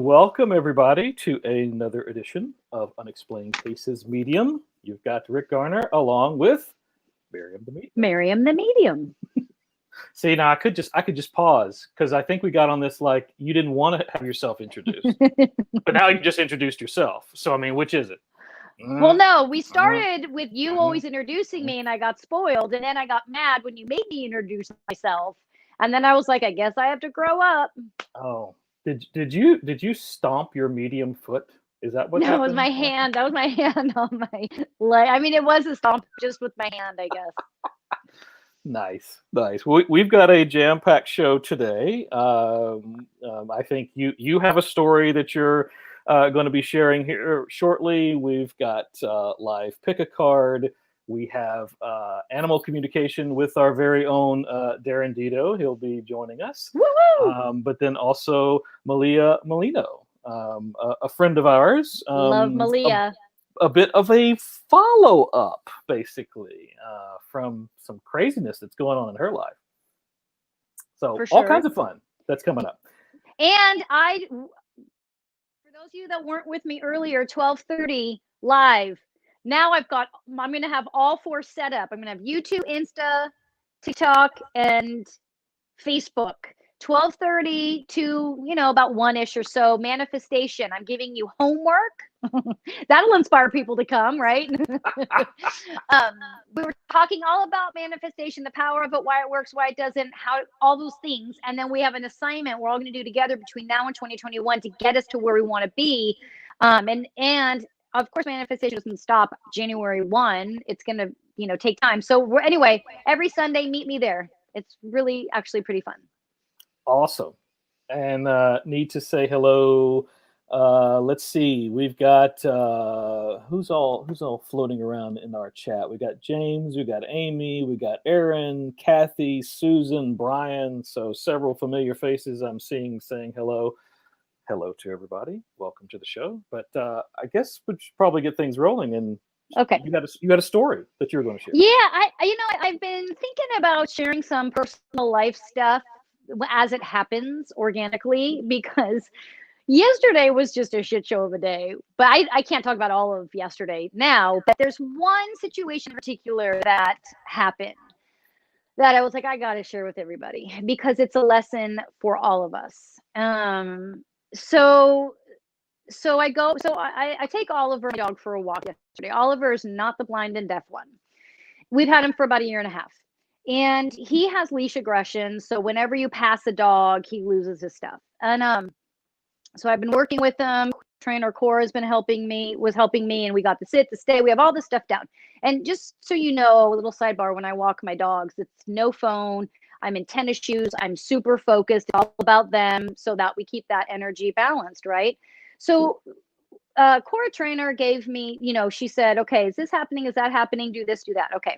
welcome everybody to another edition of Unexplained Cases Medium. You've got Rick Garner along with Maryam the Medium. Maryam the Medium. See, now I could just pause because I think we got on this like you didn't want to have yourself introduced, but now you just introduced yourself. So I mean, which is it? Well, no, we started with you always introducing me, and I got spoiled, and then I got mad when you made me introduce myself, and then I was like, I guess I have to grow up. Oh, did you stomp your medium foot? Is that what No, happened? it was my hand. That was my hand on my leg. I mean, it was a stomp just with my hand, I guess. Nice. We've got a jam-packed show today. I think you have a story that you're going to be sharing here shortly. We've got live pick a card. We have animal communication with our very own Darren Dedo. He'll be joining us. But then also Malia Miglino, a friend of ours. Love Malia. A bit of a follow-up, basically, from some craziness that's going on in her life. So all kinds of fun that's coming up. And for those of you that weren't with me earlier, 12:30 live. Now I'm going to have all four set up. I'm going to have YouTube, Insta, TikTok, and Facebook. 12:30 to, about 1-ish or so. Manifestation. I'm giving you homework. That'll inspire people to come, right? We were talking all about manifestation, the power of it, why it works, why it doesn't, how all those things. And then we have an assignment we're all going to do together between now and 2021 to get us to where we want to be. And of course, manifestation doesn't stop January 1. It's going to, take time. So anyway, every Sunday, meet me there. It's really actually pretty fun. Awesome. And need to say hello. Let's see. We've got who's all floating around in our chat. We got James, we got Amy, we got Aaron, Kathy, Susan, Brian. So several familiar faces I'm seeing saying hello. Hello to everybody. Welcome to the show. But I guess we should probably get things rolling. And okay, you got a story that you're going to share. Yeah, I've been thinking about sharing some personal life stuff as it happens organically, because yesterday was just a shit show of a day. But I can't talk about all of yesterday now. But there's one situation in particular that happened that I was like, I got to share with everybody because it's a lesson for all of us. So I take Oliver, my dog, for a walk yesterday. Oliver is not the blind and deaf one. We've had him for about 1.5 years. And he has leash aggression. So whenever you pass a dog, he loses his stuff. And so I've been working with him. Trainer Cora was helping me, and we got to sit, to stay. We have all this stuff down. And just so you know, a little sidebar, when I walk my dogs, it's no phone. I'm in tennis shoes. I'm super focused. It's all about them so that we keep that energy balanced, right? So Cora Trainer gave me, she said, okay, is this happening? Is that happening? Do this, do that. Okay.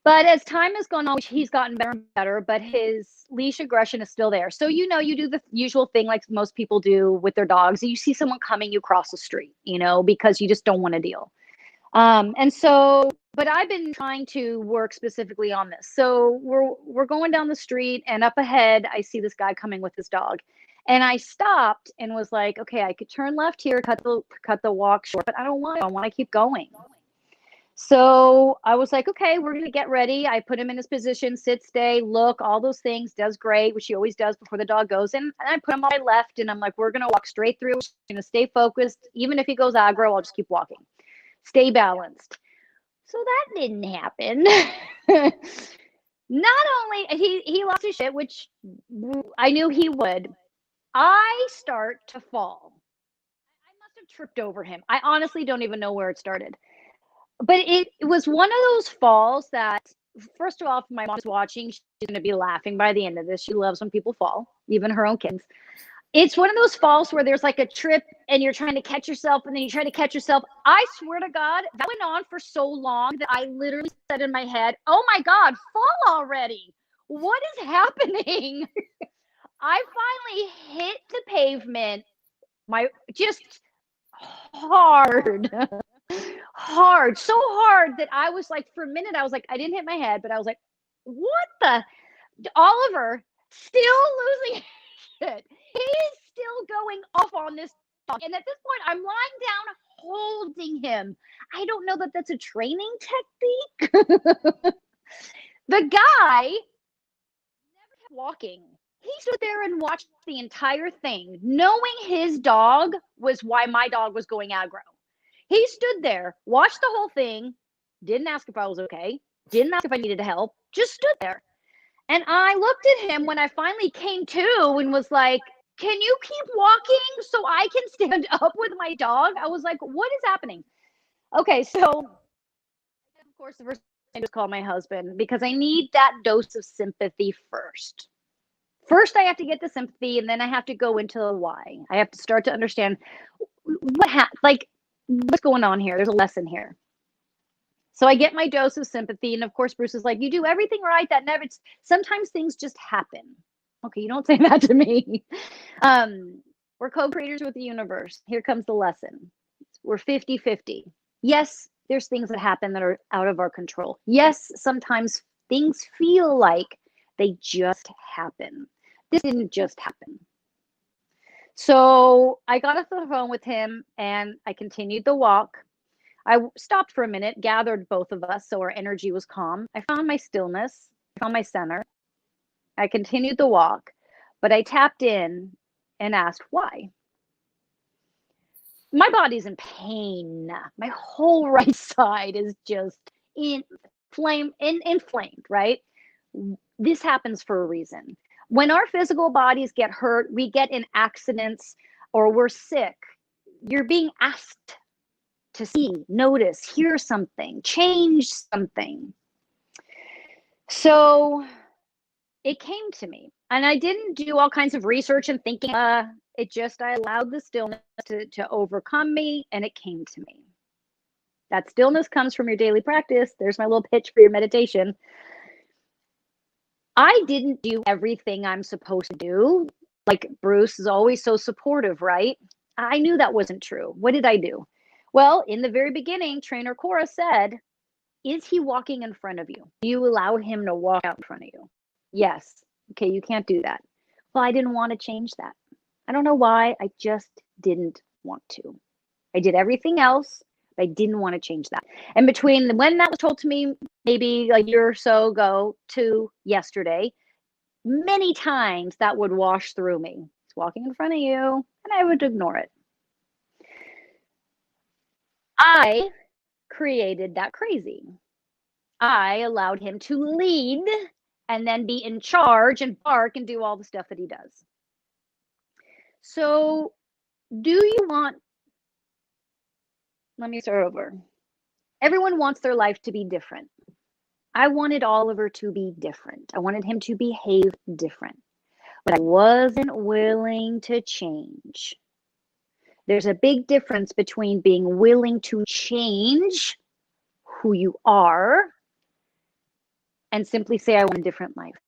But as time has gone on, he's gotten better and better, but his leash aggression is still there. So, you do the usual thing like most people do with their dogs. You see someone coming, you cross the street, because you just don't want to deal. But I've been trying to work specifically on this. So we're going down the street, and up ahead, I see this guy coming with his dog. And I stopped and was like, okay, I could turn left here, cut the walk short, but I don't want to. I want to keep going. So I was like, okay, we're going to get ready. I put him in his position, sit, stay, look, all those things, does great, which he always does before the dog goes in. And I put him on my left, and I'm like, we're going to walk straight through. We're going to stay focused. Even if he goes aggro, I'll just keep walking. Stay balanced. So that didn't happen. Not only, he lost his shit, which I knew he would. I start to fall. I must have tripped over him. I honestly don't even know where it started. But it was one of those falls that, first of all, if my mom's watching, she's going to be laughing by the end of this. She loves when people fall, even her own kids. It's one of those falls where there's like a trip and you're trying to catch yourself, and then you try to catch yourself. I swear to God, that went on for so long that I literally said in my head, oh my God, fall already. What is happening? I finally hit the pavement, just hard. So hard that I was like, for a minute, I was like, I didn't hit my head, but I was like, what the? Oliver still losing shit. He's still going off on this dog. And at this point, I'm lying down holding him. I don't know that that's a training technique. The guy never kept walking. He stood there and watched the entire thing, knowing his dog was why my dog was going aggro. He stood there, watched the whole thing, didn't ask if I was okay, didn't ask if I needed help, just stood there. And I looked at him when I finally came to and was like, can you keep walking so I can stand up with my dog? I was like, what is happening? Okay, so of course, the first thing is call my husband because I need that dose of sympathy first. First, I have to get the sympathy, and then I have to go into the why. I have to start to understand what's going on here. There's a lesson here. So I get my dose of sympathy, and of course, Bruce is like, "You do everything right. That never. Sometimes things just happen." Okay, you don't say that to me. We're co-creators with the universe. Here comes the lesson. We're 50-50. Yes, there's things that happen that are out of our control. Yes, sometimes things feel like they just happen. This didn't just happen. So I got off the phone with him and I continued the walk. I stopped for a minute, gathered both of us so our energy was calm. I found my stillness, found my center. I continued the walk, but I tapped in and asked why. My body's in pain. My whole right side is just inflamed, right? This happens for a reason. When our physical bodies get hurt, we get in accidents, or we're sick, you're being asked to see, notice, hear something, change something. So it came to me, and I didn't do all kinds of research and thinking. I allowed the stillness to overcome me, and it came to me. That stillness comes from your daily practice. There's my little pitch for your meditation. I didn't do everything I'm supposed to do. Like Bruce is always so supportive, right? I knew that wasn't true. What did I do? Well, in the very beginning, trainer Cora said, is he walking in front of you? Do you allow him to walk out in front of you? Yes. Okay, you can't do that. Well, I didn't want to change that. I don't know why. I just didn't want to. I did everything else. I didn't want to change that. And between when that was told to me, maybe a year or so ago to yesterday, many times that would wash through me. He's walking in front of you, and I would ignore it. I created that crazy. I allowed him to lead and then be in charge and bark and do all the stuff that he does. So, let me start over. Everyone wants their life to be different. I wanted Oliver to be different. I wanted him to behave different, but I wasn't willing to change. There's a big difference between being willing to change who you are and simply say, I want a different life,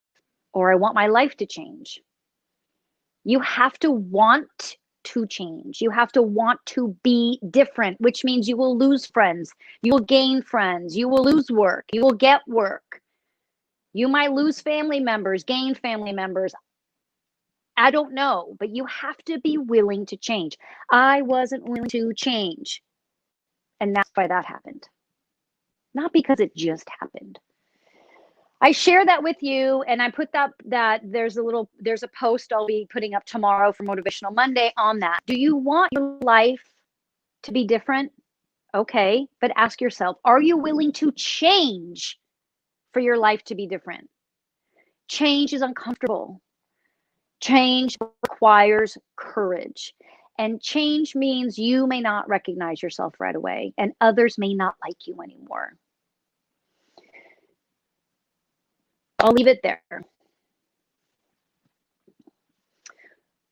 or I want my life to change. You have to want to change. You have to want to be different, which means you will lose friends. You will gain friends. You will lose work. You will get work. You might lose family members, gain family members. I don't know, but you have to be willing to change. I wasn't willing to change. And that's why that happened. Not because it just happened. I share that with you, and I put that there's a post I'll be putting up tomorrow for Motivational Monday on that. Do you want your life to be different? Okay, but ask yourself, are you willing to change for your life to be different? Change is uncomfortable. Change requires courage. And change means you may not recognize yourself right away, and others may not like you anymore. I'll leave it there.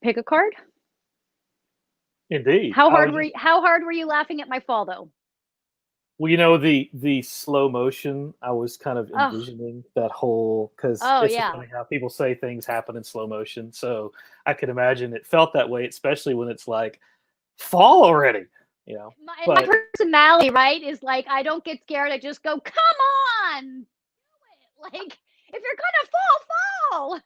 Pick a card. Indeed. How hard were you laughing at my fall, though? Well, you know, the slow motion, I was kind of envisioning that whole, because it's funny how people say things happen in slow motion. So I could imagine it felt that way, especially when it's like, fall already, you know. My personality, right, is like, I don't get scared. I just go, come on. Like, If you're gonna fall, fall.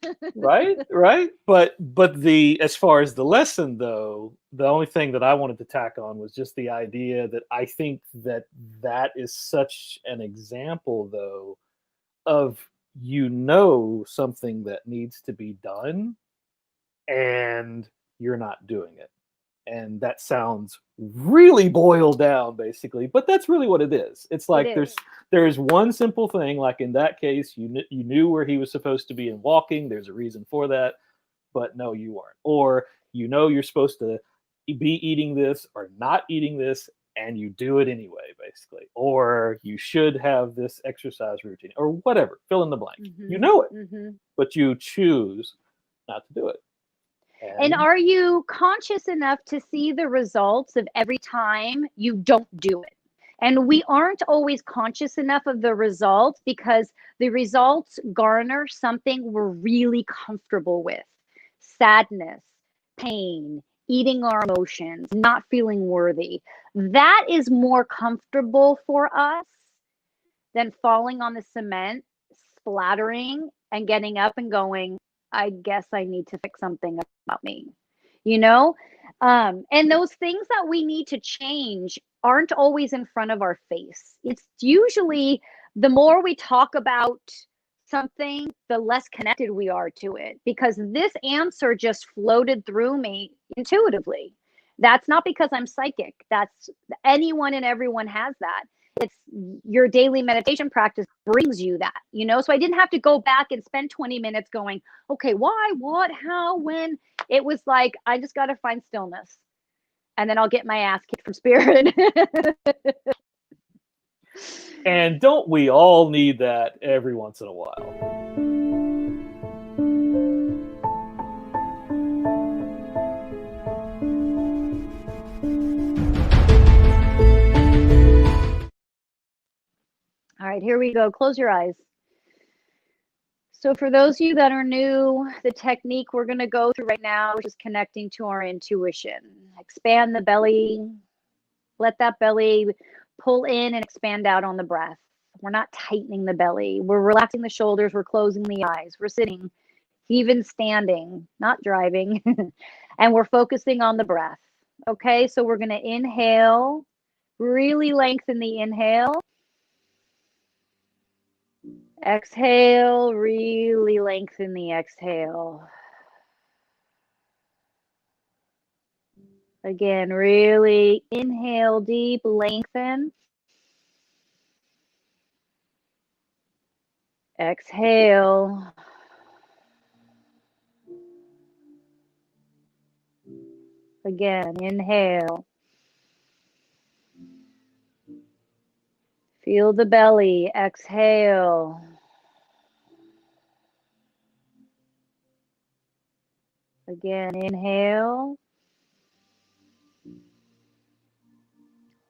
Right. But the as far as the lesson though, the only thing that I wanted to tack on was just the idea that I think that that is such an example though of something that needs to be done and you're not doing it. And that sounds really boiled down basically, but that's really what it is. It's It like is. there's one simple thing, like in that case you knew where he was supposed to be in walking, there's a reason for that, but no you weren't. Or you're supposed to be eating this or not eating this and you do it anyway basically. Or you should have this exercise routine or whatever, fill in the blank. You Mm-hmm. know it, Mm-hmm. but you choose not to do it. And And are you conscious enough to see the results of every time you don't do it? And we aren't always conscious enough of the results because the results garner something we're really comfortable with: sadness, pain, eating our emotions, not feeling worthy. That is more comfortable for us than falling on the cement, splattering, and getting up and going, I guess I need to fix something about me, you know? And those things that we need to change aren't always in front of our face. It's usually the more we talk about something, the less connected we are to it because this answer just floated through me intuitively. That's not because I'm psychic. That's anyone and everyone has that. It's your daily meditation practice brings you that, so I didn't have to go back and spend 20 minutes going, okay, why, what, how, when. It was like, I just got to find stillness and then I'll get my ass kicked from spirit. And don't we all need that every once in a while? All right, here we go. Close your eyes. So for those of you that are new, the technique we're going to go through right now is just connecting to our intuition. Expand the belly. Let that belly pull in and expand out on the breath. We're not tightening the belly. We're relaxing the shoulders. We're closing the eyes. We're sitting, even standing, not driving. And we're focusing on the breath. Okay, so we're going to inhale, really lengthen the inhale. Exhale, really lengthen the exhale. Again, really inhale deep, lengthen. Exhale. Again, inhale. Feel the belly. Exhale. Again, inhale.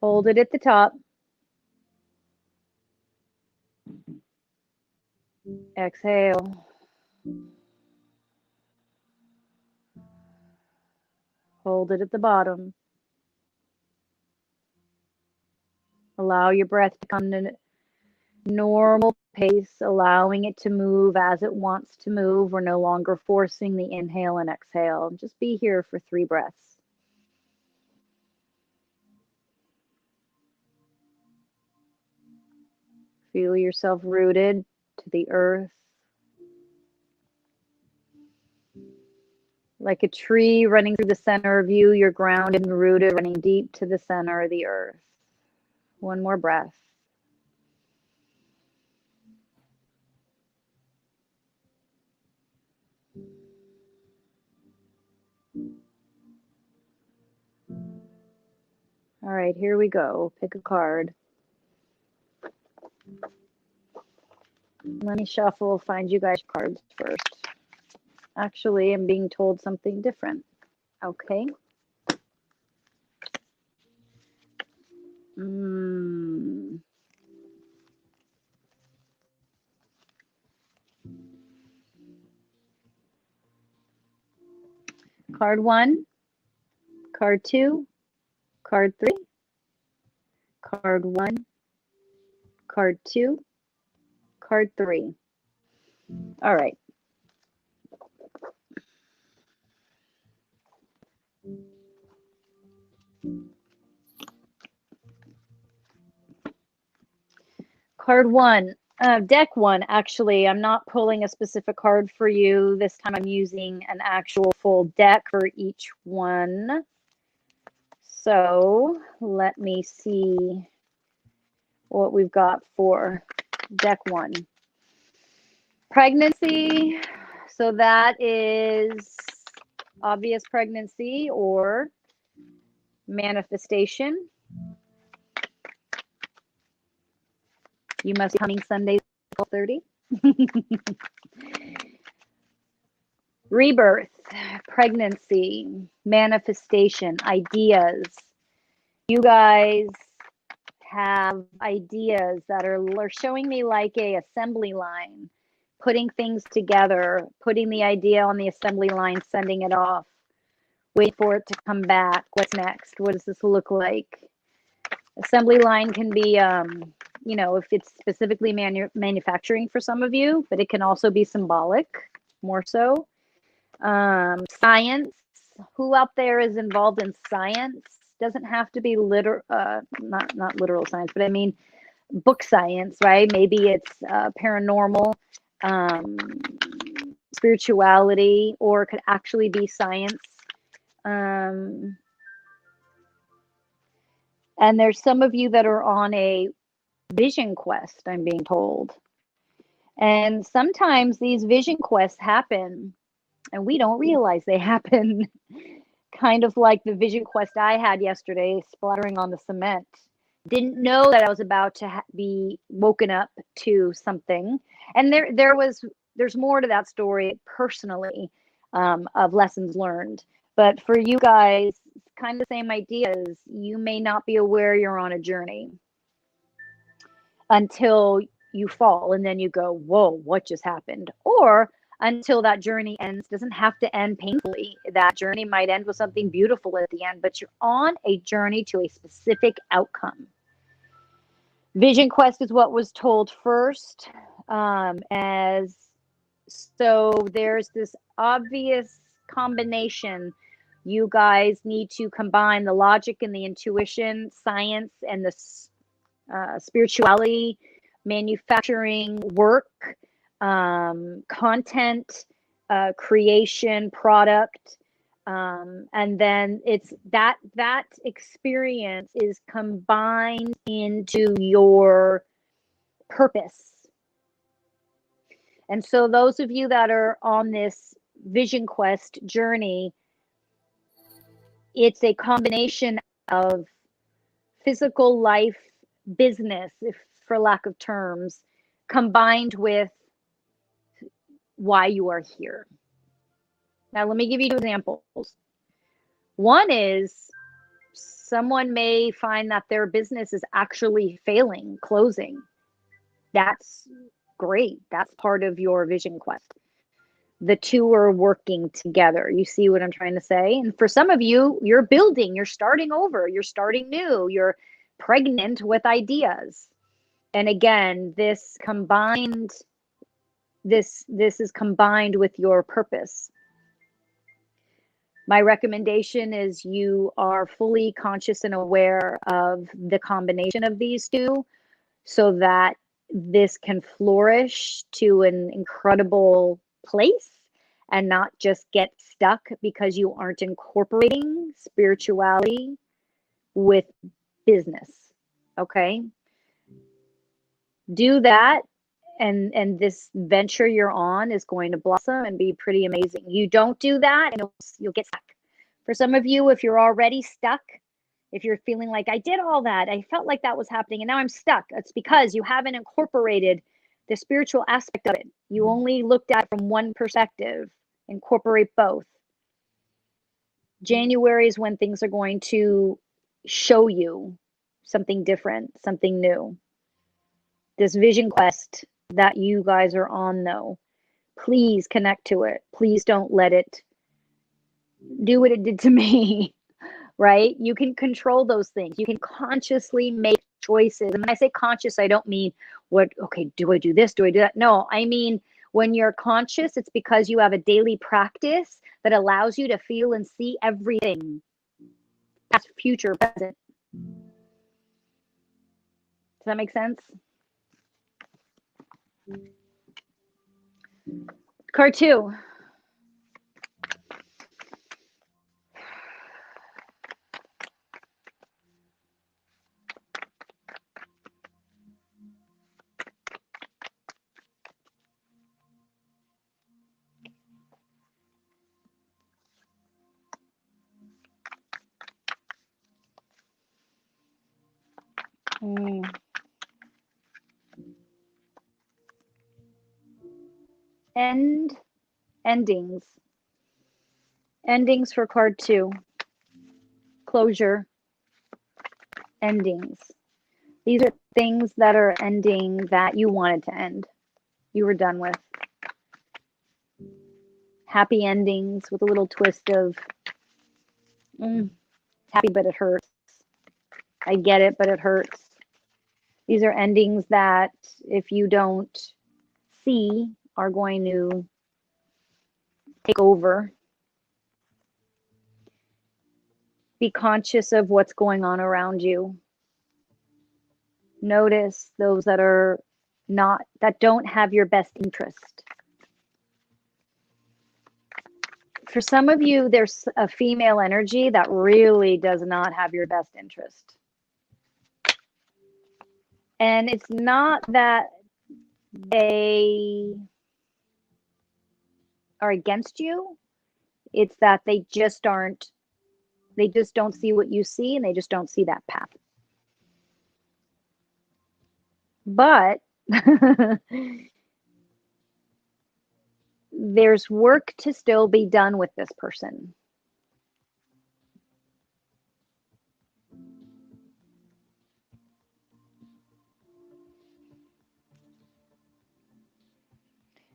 Hold it at the top. Exhale. Hold it at the bottom. Allow your breath to come to normal pace, allowing it to move as it wants to move. We're no longer forcing the inhale and exhale. Just be here for 3 breaths. Feel yourself rooted to the earth. Like a tree running through the center of you, you're grounded and rooted, running deep to the center of the earth. 1 more breath. All right, here we go. Pick a card. Let me shuffle, find you guys cards first. Actually, I'm being told something different. Okay. Card 1, card 2, card 3, card 1, card 2, card 3. All right. Card one, deck one, actually, I'm not pulling a specific card for you. This time I'm using an actual full deck for each one. So let me see what we've got for deck one. Pregnancy. So that is obvious pregnancy or manifestation. You must be coming Sundays at 12:30. Rebirth, pregnancy, manifestation, ideas. You guys have ideas that are showing me like a assembly line, putting things together, putting the idea on the assembly line, sending it off, wait for it to come back. What's next? What does this look like? Assembly line can be, you know, if it's specifically manufacturing for some of you, but it can also be symbolic, more so. Science. Who out there is involved in science? Doesn't have to be not literal science, but I mean book science, right? Maybe it's paranormal, spirituality, or it could actually be science. And there's some of you that are on a vision quest, I'm being told. And sometimes these vision quests happen and we don't realize they happen. Kind of like the vision quest I had yesterday, splattering on the cement. Didn't know that I was about to be woken up to something. And there's more to that story personally, of lessons learned. But for you guys, kind of the same ideas. You may not be aware you're on a journey until you fall and then you go, whoa, what just happened? Or until that journey ends. Doesn't have to end painfully. That journey might end with something beautiful at the end, but you're on a journey to a specific outcome. Vision quest is what was told first. As so there's this obvious combination. You guys need to combine the logic and the intuition, science and the spirituality, manufacturing, work, content, creation, product, and then it's that experience is combined into your purpose. And so those of you that are on this vision quest journey, it's a combination of physical life, business, if for lack of terms, combined with why you are here. Now, let me give you two examples. One is someone may find that their business is actually failing, closing. That's great. That's part of your vision quest. The two are working together. You see what I'm trying to say? And for some of you, you're building, you're starting over, you're starting new, you're pregnant with ideas. And again, this is combined with your purpose. My recommendation is you are fully conscious and aware of the combination of these two so that this can flourish to an incredible place and not just get stuck because you aren't incorporating spirituality with business. Okay? Do that. And this venture you're on is going to blossom and be pretty amazing. You don't do that and you'll get stuck. For some of you, if you're already stuck, if you're feeling like I did all that, I felt like that was happening and now I'm stuck, it's because you haven't incorporated the spiritual aspect of it. You only looked at it from one perspective. Incorporate both. January is when things are going to show you something different, something new. This vision quest that you guys are on, though, please connect to it. Please don't let it do what it did to me, right? You can control those things. You can consciously make choices. And when I say conscious, I don't mean okay, do I do this? Do I do that? No, I mean, When you're conscious, it's because you have a daily practice that allows you to feel and see everything, past, future, present. Does that make sense? Card 2. Endings. Endings for card 2. Closure. Endings. These are things that are ending that you wanted to end. You were done with. Happy endings with a little twist of happy, but it hurts. I get it, but it hurts. These are endings that, if you don't see, are going to take over. Be conscious of what's going on around you. Notice those that don't have your best interest. For some of you, there's a female energy that really does not have your best interest. And it's not that they are against you. It's that they just don't see what you see, and they just don't see that path. But there's work to still be done with this person.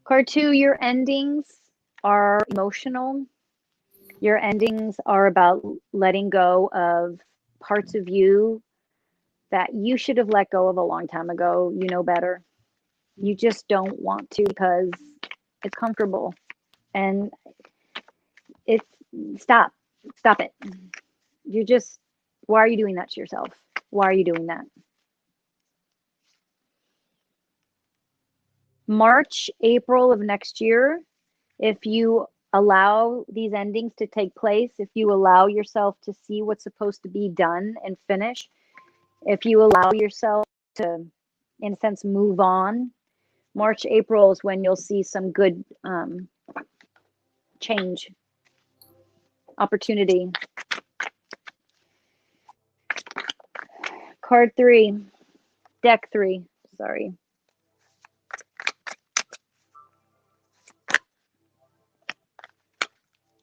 Card 2, your endings are emotional. Your endings are about letting go of parts of you that you should have let go of a long time ago. You know better. You just don't want to because it's comfortable. And it's stop it. Why are you doing that to yourself? Why are you doing that? March, April of next year, if you allow these endings to take place, if you allow yourself to see what's supposed to be done and finish, if you allow yourself to, in a sense, move on, March, April is when you'll see some good change, opportunity. Card 3, deck 3, sorry.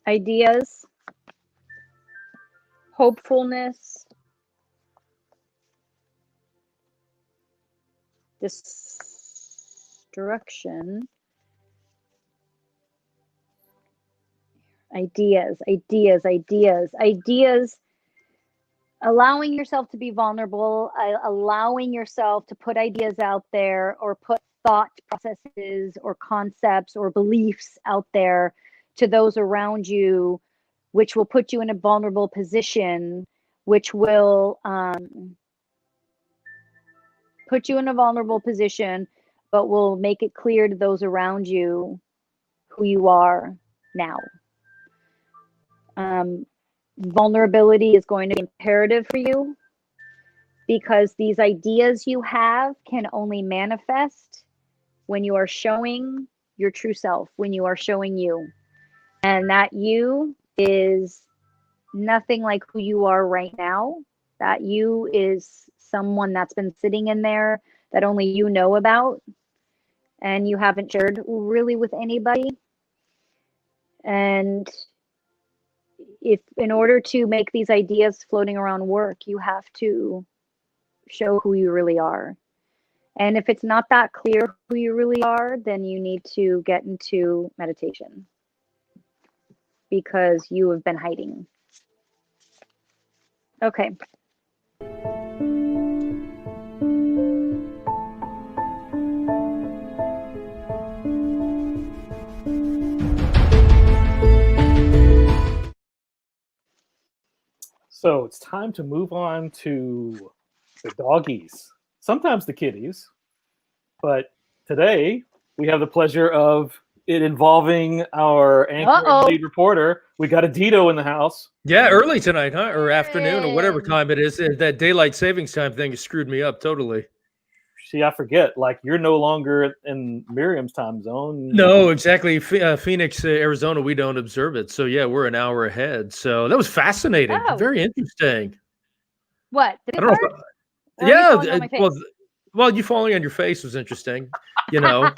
Ideas, hopefulness, destruction, ideas, allowing yourself to be vulnerable, allowing yourself to put ideas out there or put thought processes or concepts or beliefs out there to those around you, which will put you in a vulnerable position, which will put you in a vulnerable position, but will make it clear to those around you who you are now. Vulnerability is going to be imperative for you because these ideas you have can only manifest when you are showing your true self, when you are showing you. And that you is nothing like who you are right now. That you is someone that's been sitting in there that only you know about and you haven't shared really with anybody. And if in order to make these ideas floating around work, you have to show who you really are. And if it's not that clear who you really are, then you need to get into meditation because you have been hiding. Okay. So it's time to move on to the doggies, sometimes the kitties, but today we have the pleasure of it involving our anchor and lead reporter. We got a Dedo in the house. Yeah, early tonight, huh? Or afternoon, or whatever Darren. time it is. That daylight savings time thing has screwed me up totally. See, I forget. Like, you're no longer in Miriam's time zone. No, exactly. Phoenix, Arizona, we don't observe it. So, yeah, we're an hour ahead. So that was fascinating. Oh. Very interesting. What? I don't know. Yeah. Well, you falling on your face was interesting. You know.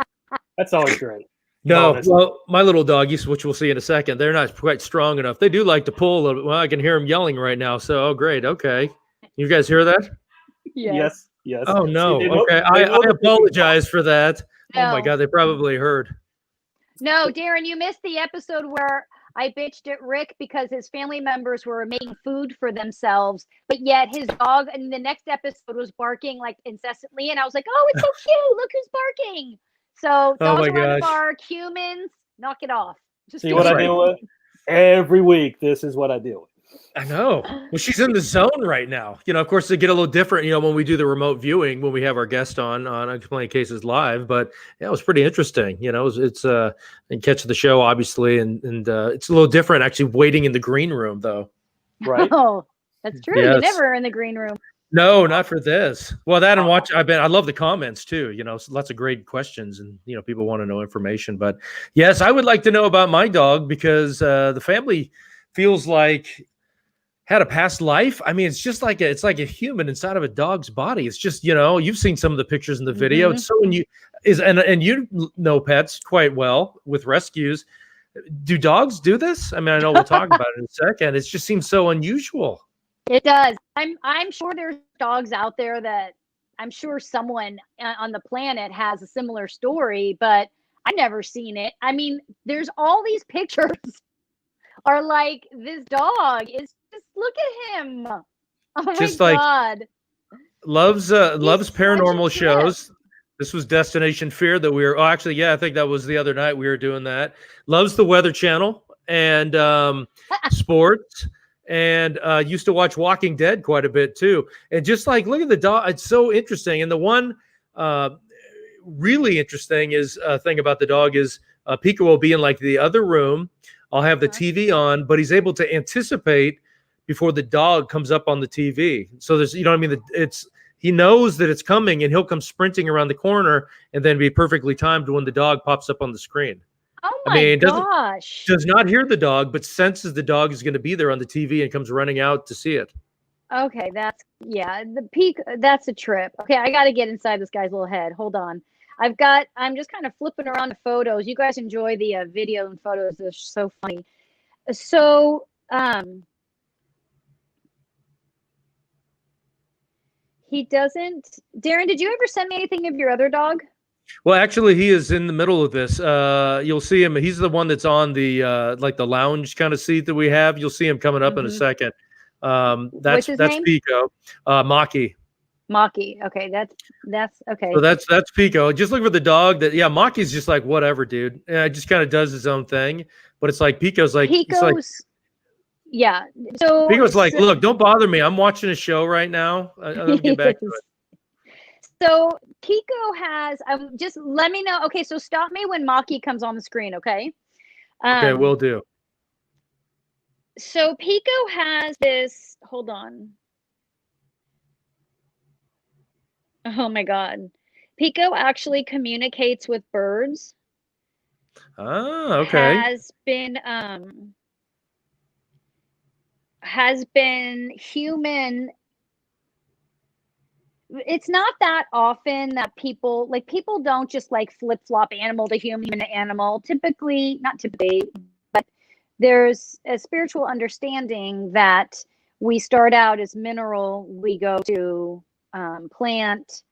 That's always great. No, well, my little doggies, which we'll see in a second, they're not quite strong enough. They do like to pull a little bit. Well, I can hear them yelling right now. So, oh, great. Okay. You guys hear that? Yes. Oh, no. See, okay. I apologize for that. No. Oh, my God. They probably heard. No, Darren, you missed the episode where I bitched at Rick because his family members were making food for themselves, but yet his dog in the next episode was barking like incessantly. And I was like, oh, it's so cute. Look who's barking. So dogs want to bark, humans, knock it off. Just see what I deal with every week. This is what I deal with. I know. Well, she's in the zone right now. You know, of course, they get a little different, you know, when we do the remote viewing, when we have our guest on Unexplained Cases live. But yeah, it was pretty interesting. You know, it's and catch the show, obviously. And it's a little different actually waiting in the green room, though. Right. Oh, that's true. Yes. You're never in the green room. No, not for this. Well, that and watch. I love the comments too. You know, lots of great questions, and you know, people want to know information. But yes, I would like to know about my dog because the family feels like had a past life. I mean, it's just like it's like a human inside of a dog's body. It's just, you know, you've seen some of the pictures in the video. It's so and you know pets quite well with rescues. Do dogs do this? I mean, I know we'll talk about it in a second. It just seems so unusual. It does. I'm sure there's dogs out there that I'm sure someone on the planet has a similar story, but I've never seen it. I mean, there's all these pictures are like this dog is just look at him. Oh just my God. Loves paranormal shows. This was Destination Fear that we were actually, yeah, I think that was the other night we were doing that. Loves the Weather Channel and sports. And used to watch Walking Dead quite a bit too. And just like, look at the dog. It's so interesting. And the one really interesting thing about the dog is Pico will be in like the other room. I'll have the TV on, but he's able to anticipate before the dog comes up on the TV. So there's, you know what I mean? He knows that it's coming and he'll come sprinting around the corner and then be perfectly timed when the dog pops up on the screen. Oh my gosh. Does not hear the dog, but senses the dog is going to be there on the TV and comes running out to see it. Okay, that's a trip. Okay, I got to get inside this guy's little head. Hold on. I'm just kind of flipping around the photos. You guys enjoy the video and photos. They're so funny. So, he doesn't. Darren, did you ever send me anything of your other dog? Well, actually, he is in the middle of this. You'll see him. He's the one that's on the like the lounge kind of seat that we have. You'll see him coming up in a second. That's Pico. Maki. Maki. Okay, that's okay. So that's Pico. Just look for the dog. Maki's just like whatever, dude. Yeah, just kind of does his own thing. But it's like Pico's like. Yeah. So Pico's like, look, don't bother me. I'm watching a show right now. I'll get back to it. So Pico has, just let me know. Okay, so stop me when Maki comes on the screen, okay? Okay, will do. So Pico has this, hold on. Oh my God. Pico actually communicates with birds. Oh, okay. Has been human. It's not that often that people don't just like flip-flop animal to human to animal. Not typically, but there's a spiritual understanding that we start out as mineral, we go to plant,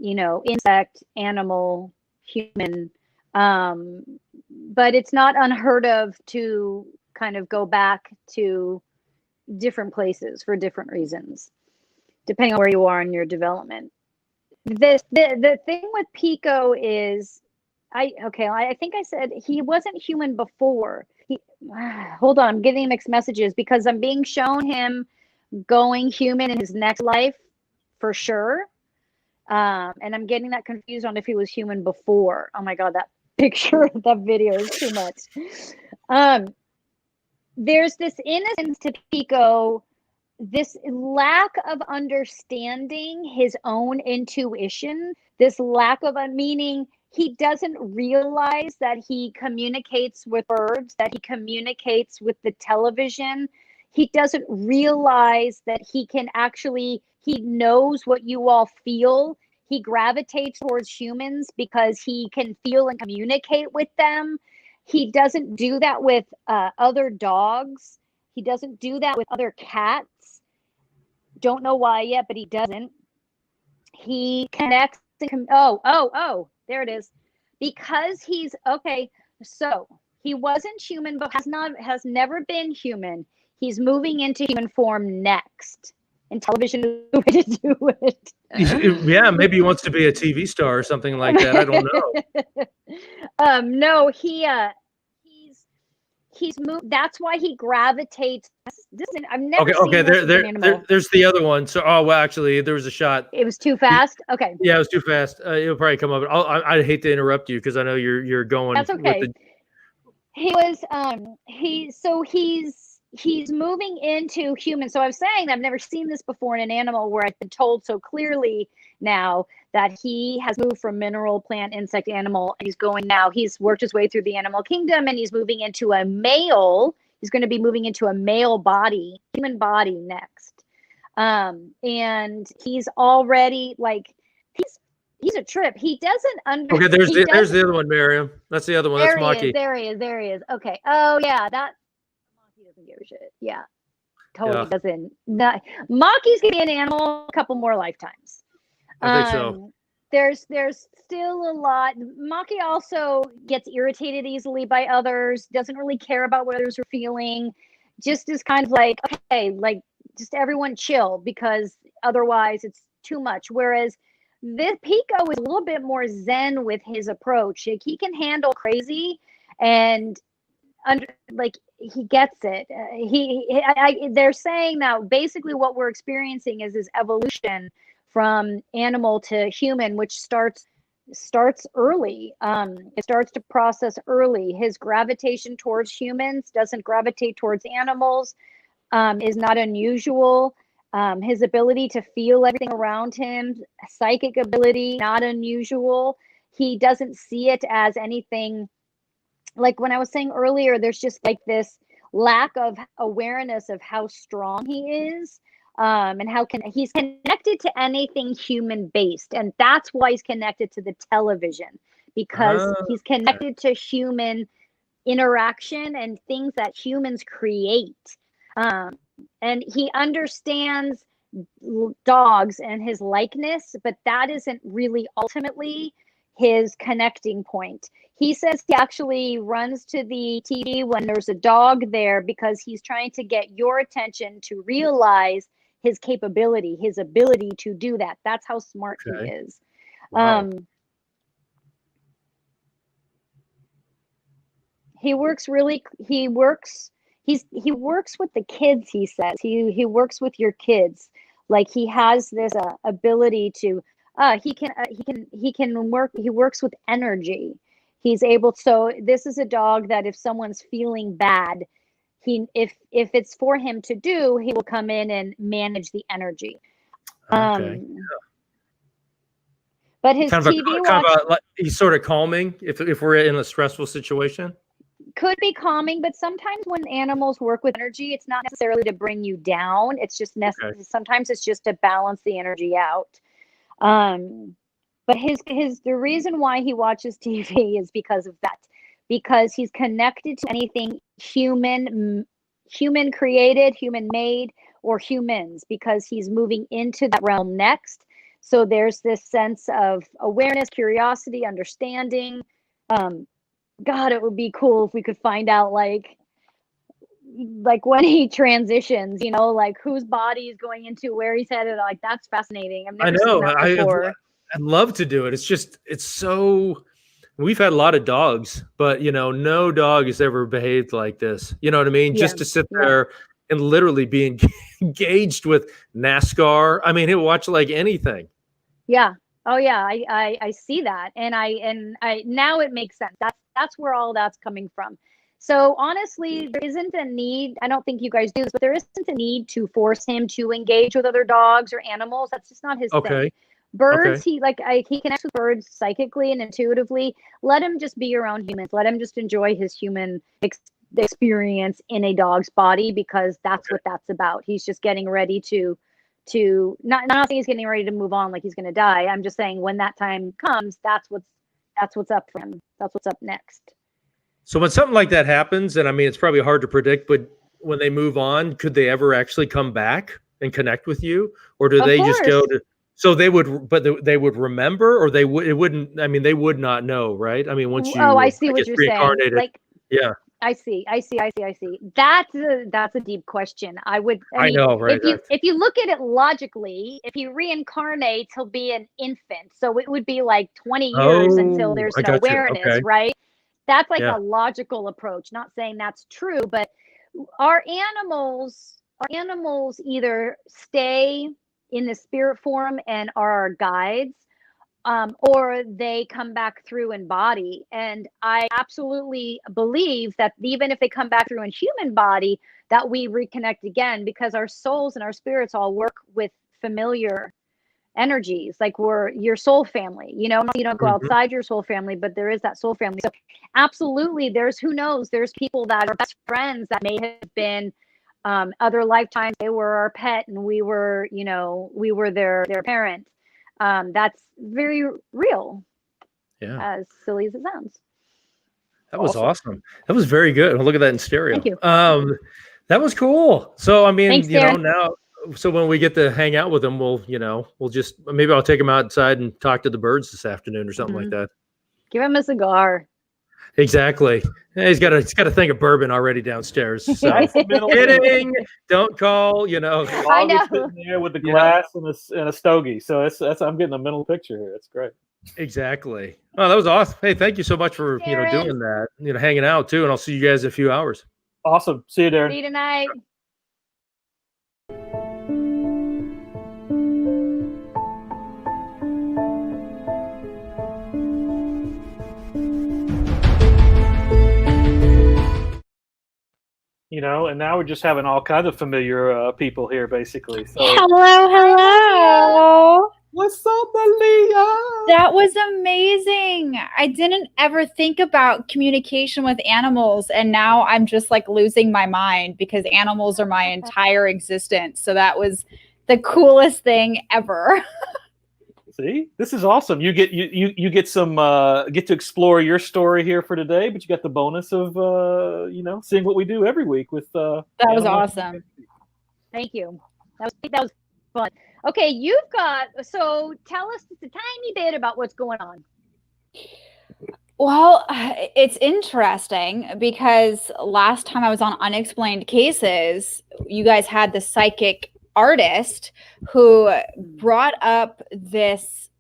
insect, animal, human. But it's not unheard of to kind of go back to different places for different reasons, depending on where you are in your development. The thing with Pico is, I think I said he wasn't human before. Hold on, I'm getting mixed messages because I'm being shown him going human in his next life for sure. And I'm getting that confused on if he was human before. Oh my God, that picture, that video is too much. There's this innocence to Pico, this lack of understanding his own intuition, this lack of meaning. He doesn't realize that he communicates with birds, that he communicates with the television. He doesn't realize that he knows what you all feel. He gravitates towards humans because he can feel and communicate with them. He doesn't do that with other dogs. He doesn't do that with other cats. Don't know why yet, but he doesn't. He connects. There it is. Because he's okay. So he wasn't human, but has never been human. He's moving into human form next. And television is the way to do it. Yeah, maybe he wants to be a TV star or something like that. I don't know. No, he's moved. That's why he gravitates. I've never seen there's the other one. So, actually, there was a shot. It was too fast. Okay. Yeah, it was too fast. It'll probably come up. I hate to interrupt you because I know you're going. That's okay. He was he's moving into human. So I was saying that I've never seen this before in an animal where I've been told so clearly now that he has moved from mineral, plant, insect, animal. And he's worked his way through the animal kingdom and he's moving into a male. He's going to be moving into a male body, human body next. And he's already he's a trip. He doesn't Okay, there's the other one, Maryam. That's the other one. That's Maki. There he is. Okay. Oh yeah, Maki doesn't give a shit. Yeah. Totally doesn't. Maki's gonna be an animal a couple more lifetimes. I think so. There's still a lot. Maki also gets irritated easily by others, doesn't really care about what others are feeling, just is kind of like, okay, just everyone chill because otherwise it's too much. Whereas this Pico is a little bit more zen with his approach. He can handle crazy and he gets it. They're saying that basically what we're experiencing is this evolution from animal to human, which starts early. It starts to process early. His gravitation towards humans doesn't gravitate towards animals, is not unusual. His ability to feel everything around him, psychic ability, not unusual. He doesn't see it as anything. Like when I was saying earlier, there's just this lack of awareness of how strong he is. And he's connected to anything human based. And that's why he's connected to the television, because he's connected to human interaction and things that humans create. And he understands dogs and his likeness, but that isn't really ultimately his connecting point. He says he actually runs to the TV when there's a dog there because he's trying to get your attention to realize his capability, his ability to do that. That's how smart he is. Wow. He works with the kids, he says. He works with your kids. Like he has this ability to he works with energy. He's able, so this is a dog that if someone's feeling bad, if it's for him to do, he will come in and manage the energy. Okay. But his he's sort of calming if we're in a stressful situation. Could be calming, but sometimes when animals work with energy, it's not necessarily to bring you down. It's just sometimes it's just to balance the energy out. But the reason why he watches TV is because of that. Because he's connected to anything human created, human made, or humans, because he's moving into that realm next. So there's this sense of awareness, curiosity, understanding. God, it would be cool if we could find out like when he transitions, whose body is going into where he's headed. Like that's fascinating. I've never seen that before. I'd love to do it. It's so. We've had a lot of dogs, but no dog has ever behaved like this. You know what I mean? Yeah. Just to sit there and literally be engaged with NASCAR. I mean, he'll watch like anything. Yeah. Oh yeah. I see that. And I now it makes sense. That's where all that's coming from. So honestly, there isn't a need. I don't think you guys do this, but there isn't a need to force him to engage with other dogs or animals. That's just not his thing. Birds, he connects with birds psychically and intuitively. Let him just be around humans. Let him just enjoy his human experience in a dog's body, because that's what that's about. He's just getting ready to not saying he's getting ready to move on like he's going to die. I'm just saying when that time comes, that's what's up for him. That's what's up next. So when something like that happens, and I mean, it's probably hard to predict, but when they move on, could they ever actually come back and connect with you? Or do they just go to, so they would, but they would remember, or it wouldn't, I mean, they would not know, right? I mean, once you, I see what you're saying. Like, yeah. I see. That's a deep question. I mean, know, right? If you look at it logically, if he reincarnates, he'll be an infant. So it would be like 20 years until there's no awareness, right? That's like a logical approach. Not saying that's true, but our animals either stay in the spirit form and are our guides, or they come back through in body. And I absolutely believe that even if they come back through in human body, that we reconnect again, because our souls and our spirits all work with familiar energies. Like we're your soul family, you don't go outside your soul family, but there is that soul family. So absolutely, who knows, there's people that are best friends that may have been other lifetimes. They were our pet and we were their parent. That's very real. Yeah. As silly as it sounds. That was awesome. That was very good. Look at that in stereo. Thank you. That was cool. So I mean, thanks, Darren. now, so when we get to hang out with them, we'll just, maybe I'll take them outside and talk to the birds this afternoon or something like that. Give him a cigar. Exactly. Yeah, he's got a thing of bourbon already downstairs. So kidding. Don't call. I know. Sitting there with the glass and a stogie. So that's I'm getting a mental picture here. It's great. Exactly. Oh, that was awesome. Hey, thank you so much for doing that. Hanging out too, and I'll see you guys in a few hours. Awesome. See you, Darren. See you tonight. And now we're just having all kinds of familiar people here, basically. So, hello. What's up, Malia? That was amazing. I didn't ever think about communication with animals, and now I'm just like losing my mind because animals are my entire existence. So that was the coolest thing ever. See, this is awesome. You get to explore your story here for today, but you got the bonus of seeing what we do every week with. That was awesome. Thank you. That was fun. Okay, so tell us just a tiny bit about what's going on. Well, it's interesting because last time I was on Unexplained Cases, you guys had the psychic artist who brought up this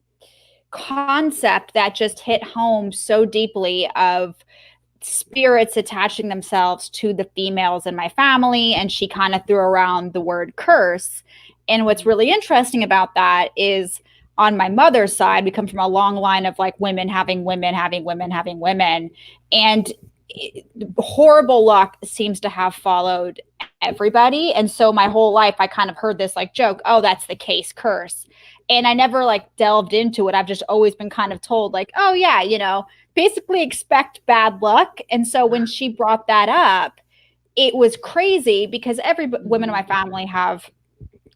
concept that just hit home so deeply of spirits attaching themselves to the females in my family, and she kind of threw around the word curse. And what's really interesting about that is on my mother's side, we come from a long line of like women having women having women having women, and horrible luck seems to have followed everybody. And so my whole life I kind of heard this like joke, oh, that's the case curse. And I never like delved into it. I've just always been kind of told like, oh yeah, basically expect bad luck. And so when she brought that up, it was crazy because every women in my family have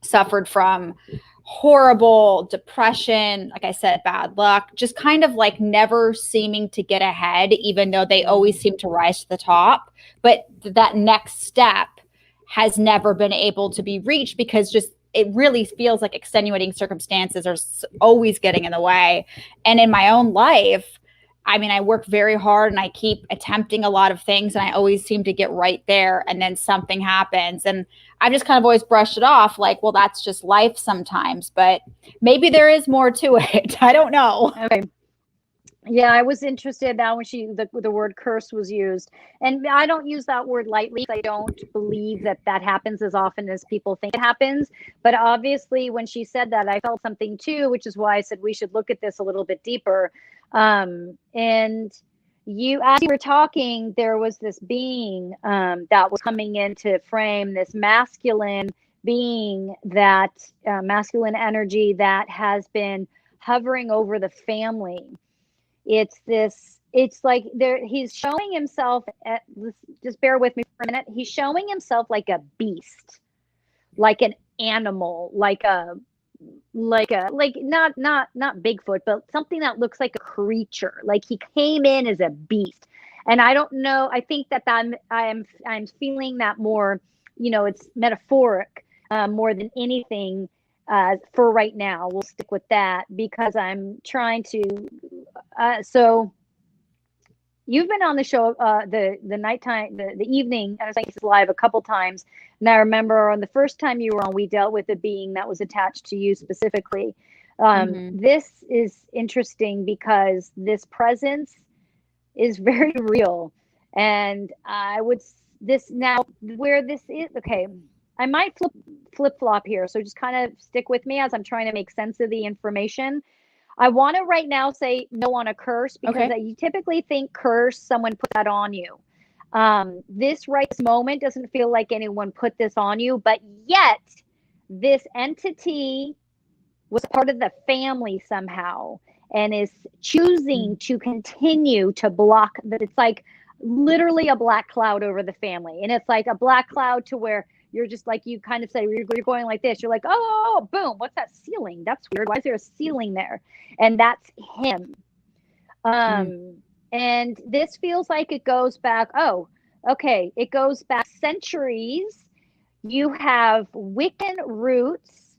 suffered from horrible depression, like I said, bad luck, just kind of like never seeming to get ahead, even though they always seem to rise to the top. But that next step has never been able to be reached because just it really feels like extenuating circumstances are always getting in the way. And in my own life, I mean, I work very hard and I keep attempting a lot of things and I always seem to get right there and then something happens. And I've just kind of always brushed it off like, well, that's just life sometimes, but maybe there is more to it. I don't know. Okay. Yeah, I was interested now when the word curse was used, and I don't use that word lightly. I don't believe that that happens as often as people think it happens. But obviously, when she said that, I felt something too, which is why I said we should look at this a little bit deeper. And as you were talking, there was this being that was coming into frame, this masculine being, that masculine energy that has been hovering over the family. It's like he's showing himself just bear with me for a minute. He's showing himself like a beast, like an animal, like not Bigfoot, but something that looks like a creature. Like he came in as a beast. And I don't know, I think that I'm feeling that more, it's metaphoric more than anything. For right now, we'll stick with that, because I'm trying to. So you've been on the show, the nighttime, the evening, I was like, live a couple times, and I remember on the first time you were on, we dealt with a being that was attached to you specifically. This is interesting because this presence is very real, and where this is, okay. I might flip-flop here, so just kind of stick with me as I'm trying to make sense of the information. I want to right now say no on a curse, because you typically think curse, someone put that on you. This moment doesn't feel like anyone put this on you, but yet this entity was part of the family somehow and is choosing to continue to block that. It's like literally a black cloud over the family, and it's like a black cloud to where you're just like, you kind of say, you're going like this. You're like, oh, boom. What's that ceiling? That's weird. Why is there a ceiling there? And that's him. And this feels like it goes back. Oh, okay. It goes back centuries. You have Wiccan roots,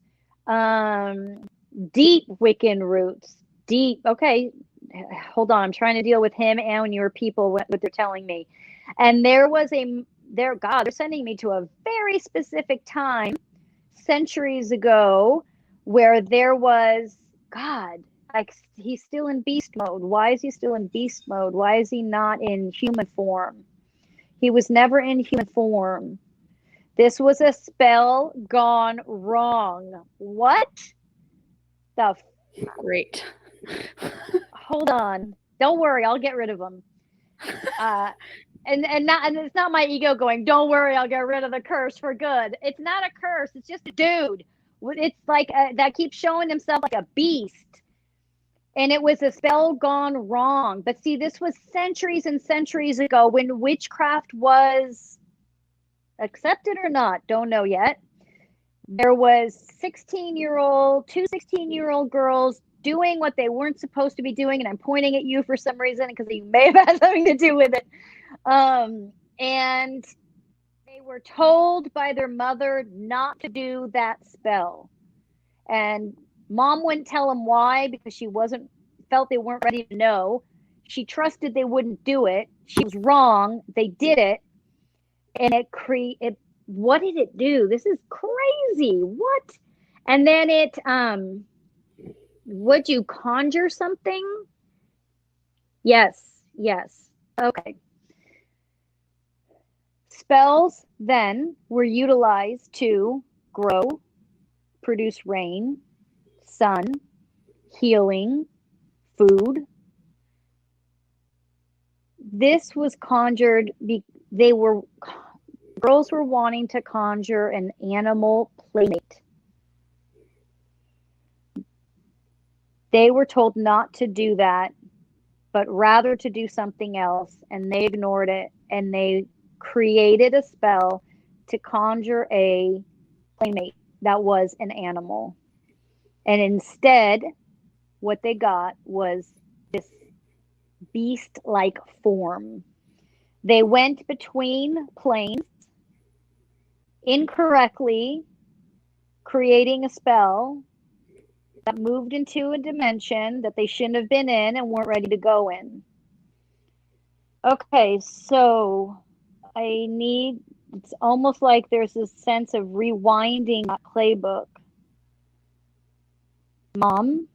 deep Wiccan roots, deep. Okay. Hold on. I'm trying to deal with him and your people, what they're telling me. And there was they're sending me to a very specific time centuries ago where there was God, like he's still in beast mode. Why is he still in beast mode? Why is he not in human form? He was never in human form. This was a spell gone wrong. What the Great. Hold on. Don't worry, I'll get rid of him. And it's not my ego going, don't worry, I'll get rid of the curse for good. It's not a curse. It's just a dude. It's like that keeps showing himself like a beast. And it was a spell gone wrong. But see, this was centuries and centuries ago when witchcraft was accepted or not. Don't know yet. There was 16-year-old girls doing what they weren't supposed to be doing. And I'm pointing at you for some reason because you may have had something to do with it. And they were told by their mother not to do that spell. And mom wouldn't tell them why, because she felt they weren't ready to know. She trusted they wouldn't do it. She was wrong. They did it. And what did it do? This is crazy. What? And then would you conjure something? Yes. Okay. Spells then were utilized to grow, produce rain, sun, healing, food. This was conjured. Girls were wanting to conjure an animal playmate. They were told not to do that, but rather to do something else, and they ignored it, and they created a spell to conjure a playmate that was an animal. And instead, what they got was this beast-like form. They went between planes, incorrectly creating a spell that moved into a dimension that they shouldn't have been in and weren't ready to go in. Okay, so it's almost like there's this sense of rewinding that playbook. Mom,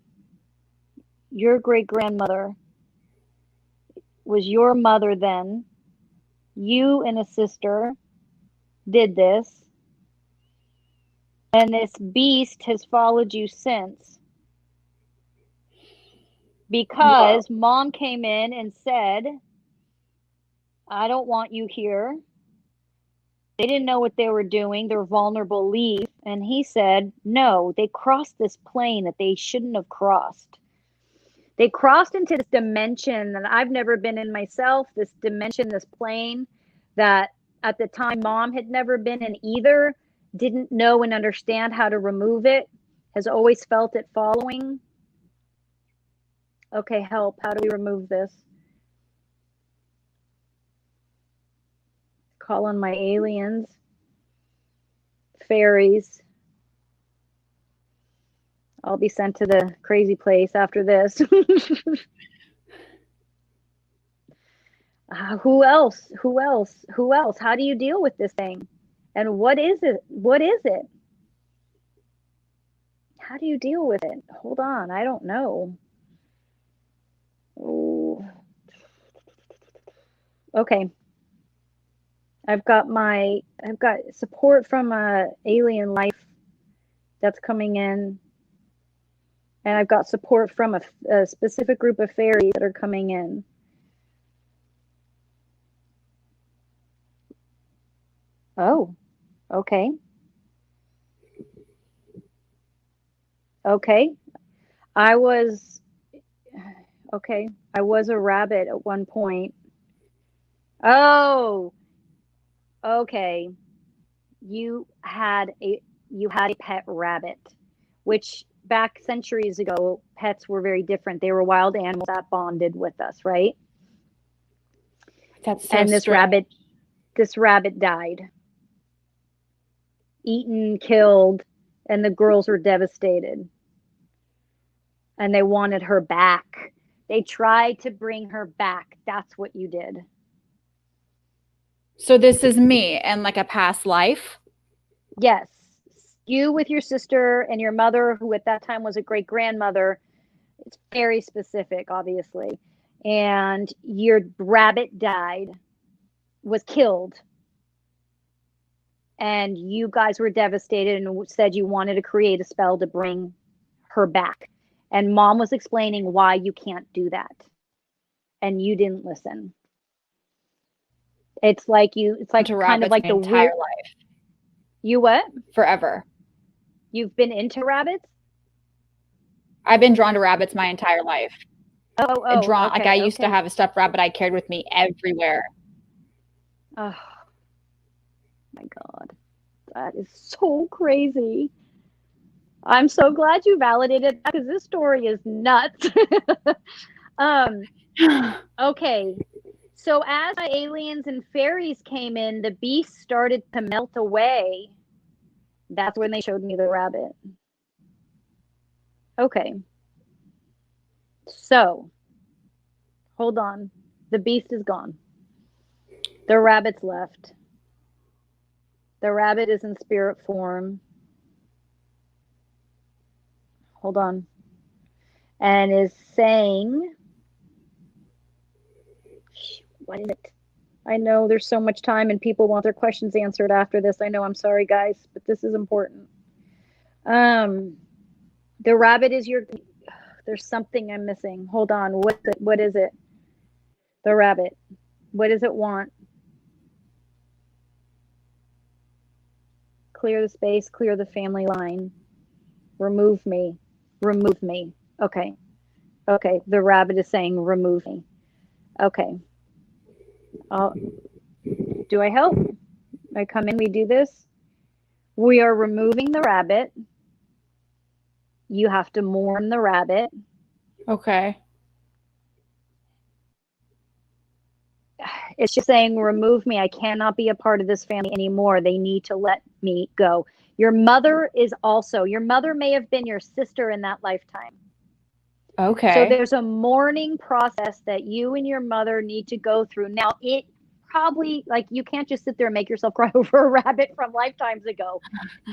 your great-grandmother was your mother then. You and a sister did this. And this beast has followed you since. Because Mom came in and said, I don't want you here. They didn't know what they were doing. They're vulnerable. Leave. And he said, no, they crossed this plane that they shouldn't have crossed. They crossed into this dimension that I've never been in myself, this dimension, this plane that at the time Mom had never been in either, didn't know and understand how to remove it, has always felt it following. Okay, help. How do we remove this? Call on my aliens, fairies. I'll be sent to the crazy place after this. Who else? Who else? Who else? How do you deal with this thing? And what is it? What is it? How do you deal with it? Hold on. I don't know. Oh. Okay. I've got support from alien life that's coming in. And I've got support from a specific group of fairies that are coming in. Oh, okay. Okay. I was a rabbit at one point. Oh, okay. You had a pet rabbit, which back centuries ago, pets were very different. They were wild animals that bonded with us, right? That's so and this strange. rabbit died. Eaten, killed, and the girls were devastated. And they wanted her back. They tried to bring her back. That's what you did. So this is me and like a past life? Yes. You with your sister and your mother, who at that time was a great grandmother. It's very specific, obviously. And your rabbit died, was killed. And you guys were devastated and said you wanted to create a spell to bring her back. And Mom was explaining why you can't do that. And you didn't listen. It's like kind of like the entire weird life. You what? Forever. You've been into rabbits? I've been drawn to rabbits my entire life. Okay, like I used to have a stuffed rabbit I carried with me everywhere. Oh my God. That is so crazy. I'm so glad you validated that because this story is nuts. Okay. So as the aliens and fairies came in, the beast started to melt away. That's when they showed me the rabbit. Okay. So, hold on. The beast is gone. The rabbit's left. The rabbit is in spirit form. Hold on. And is saying, what is it? I know there's so much time and people want their questions answered after this. I know, I'm sorry guys, but this is important. The rabbit is there's something I'm missing. Hold on. What is it? The rabbit. What does it want? Clear the space, clear the family line. Remove me. Remove me. Okay. Okay. The rabbit is saying remove me. Okay. Do I help? I come in, we do this. We are removing the rabbit. You have to mourn the rabbit. Okay. It's just saying, remove me. I cannot be a part of this family anymore. They need to let me go. Your mother may have been your sister in that lifetime. Okay. So there's a mourning process that you and your mother need to go through. Now, it probably, like, you can't just sit there and make yourself cry over a rabbit from lifetimes ago.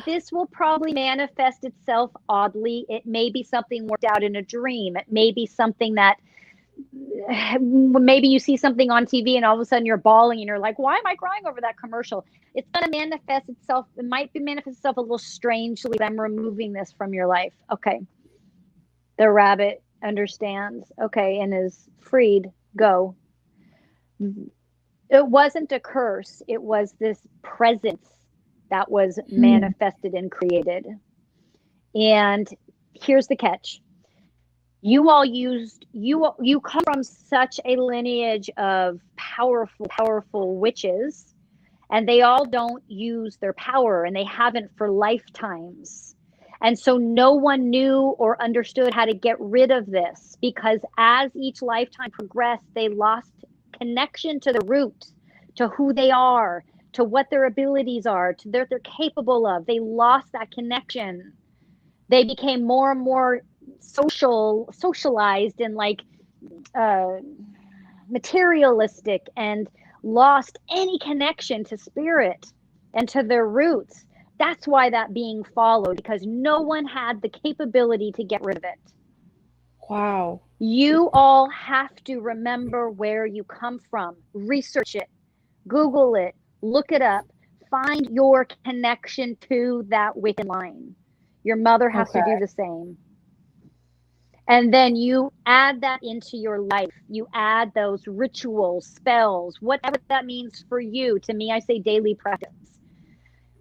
This will probably manifest itself oddly. It may be something worked out in a dream. It may be something that maybe you see something on TV and all of a sudden you're bawling and you're like, why am I crying over that commercial? It's going to manifest itself. It might be manifest itself a little strangely. I'm removing this from your life. Okay. The rabbit understands. Okay. And is freed. Go. It wasn't a curse. It was this presence that was manifested and created. And here's the catch. You come from such a lineage of powerful witches, and they all don't use their power, and they haven't for lifetimes. And so no one knew or understood how to get rid of this, because as each lifetime progressed, they lost connection to the root, to who they are, to what their abilities are, to what they're capable of. They lost that connection. They became more and more socialized and like materialistic, and lost any connection to spirit and to their roots. That's why that being followed, because no one had the capability to get rid of it. Wow. You all have to remember where you come from. Research it, Google it, look it up, find your connection to that Wiccan line. Your mother has to do the same. And then you add that into your life. You add those rituals, spells, whatever that means for you. To me, I say daily practice.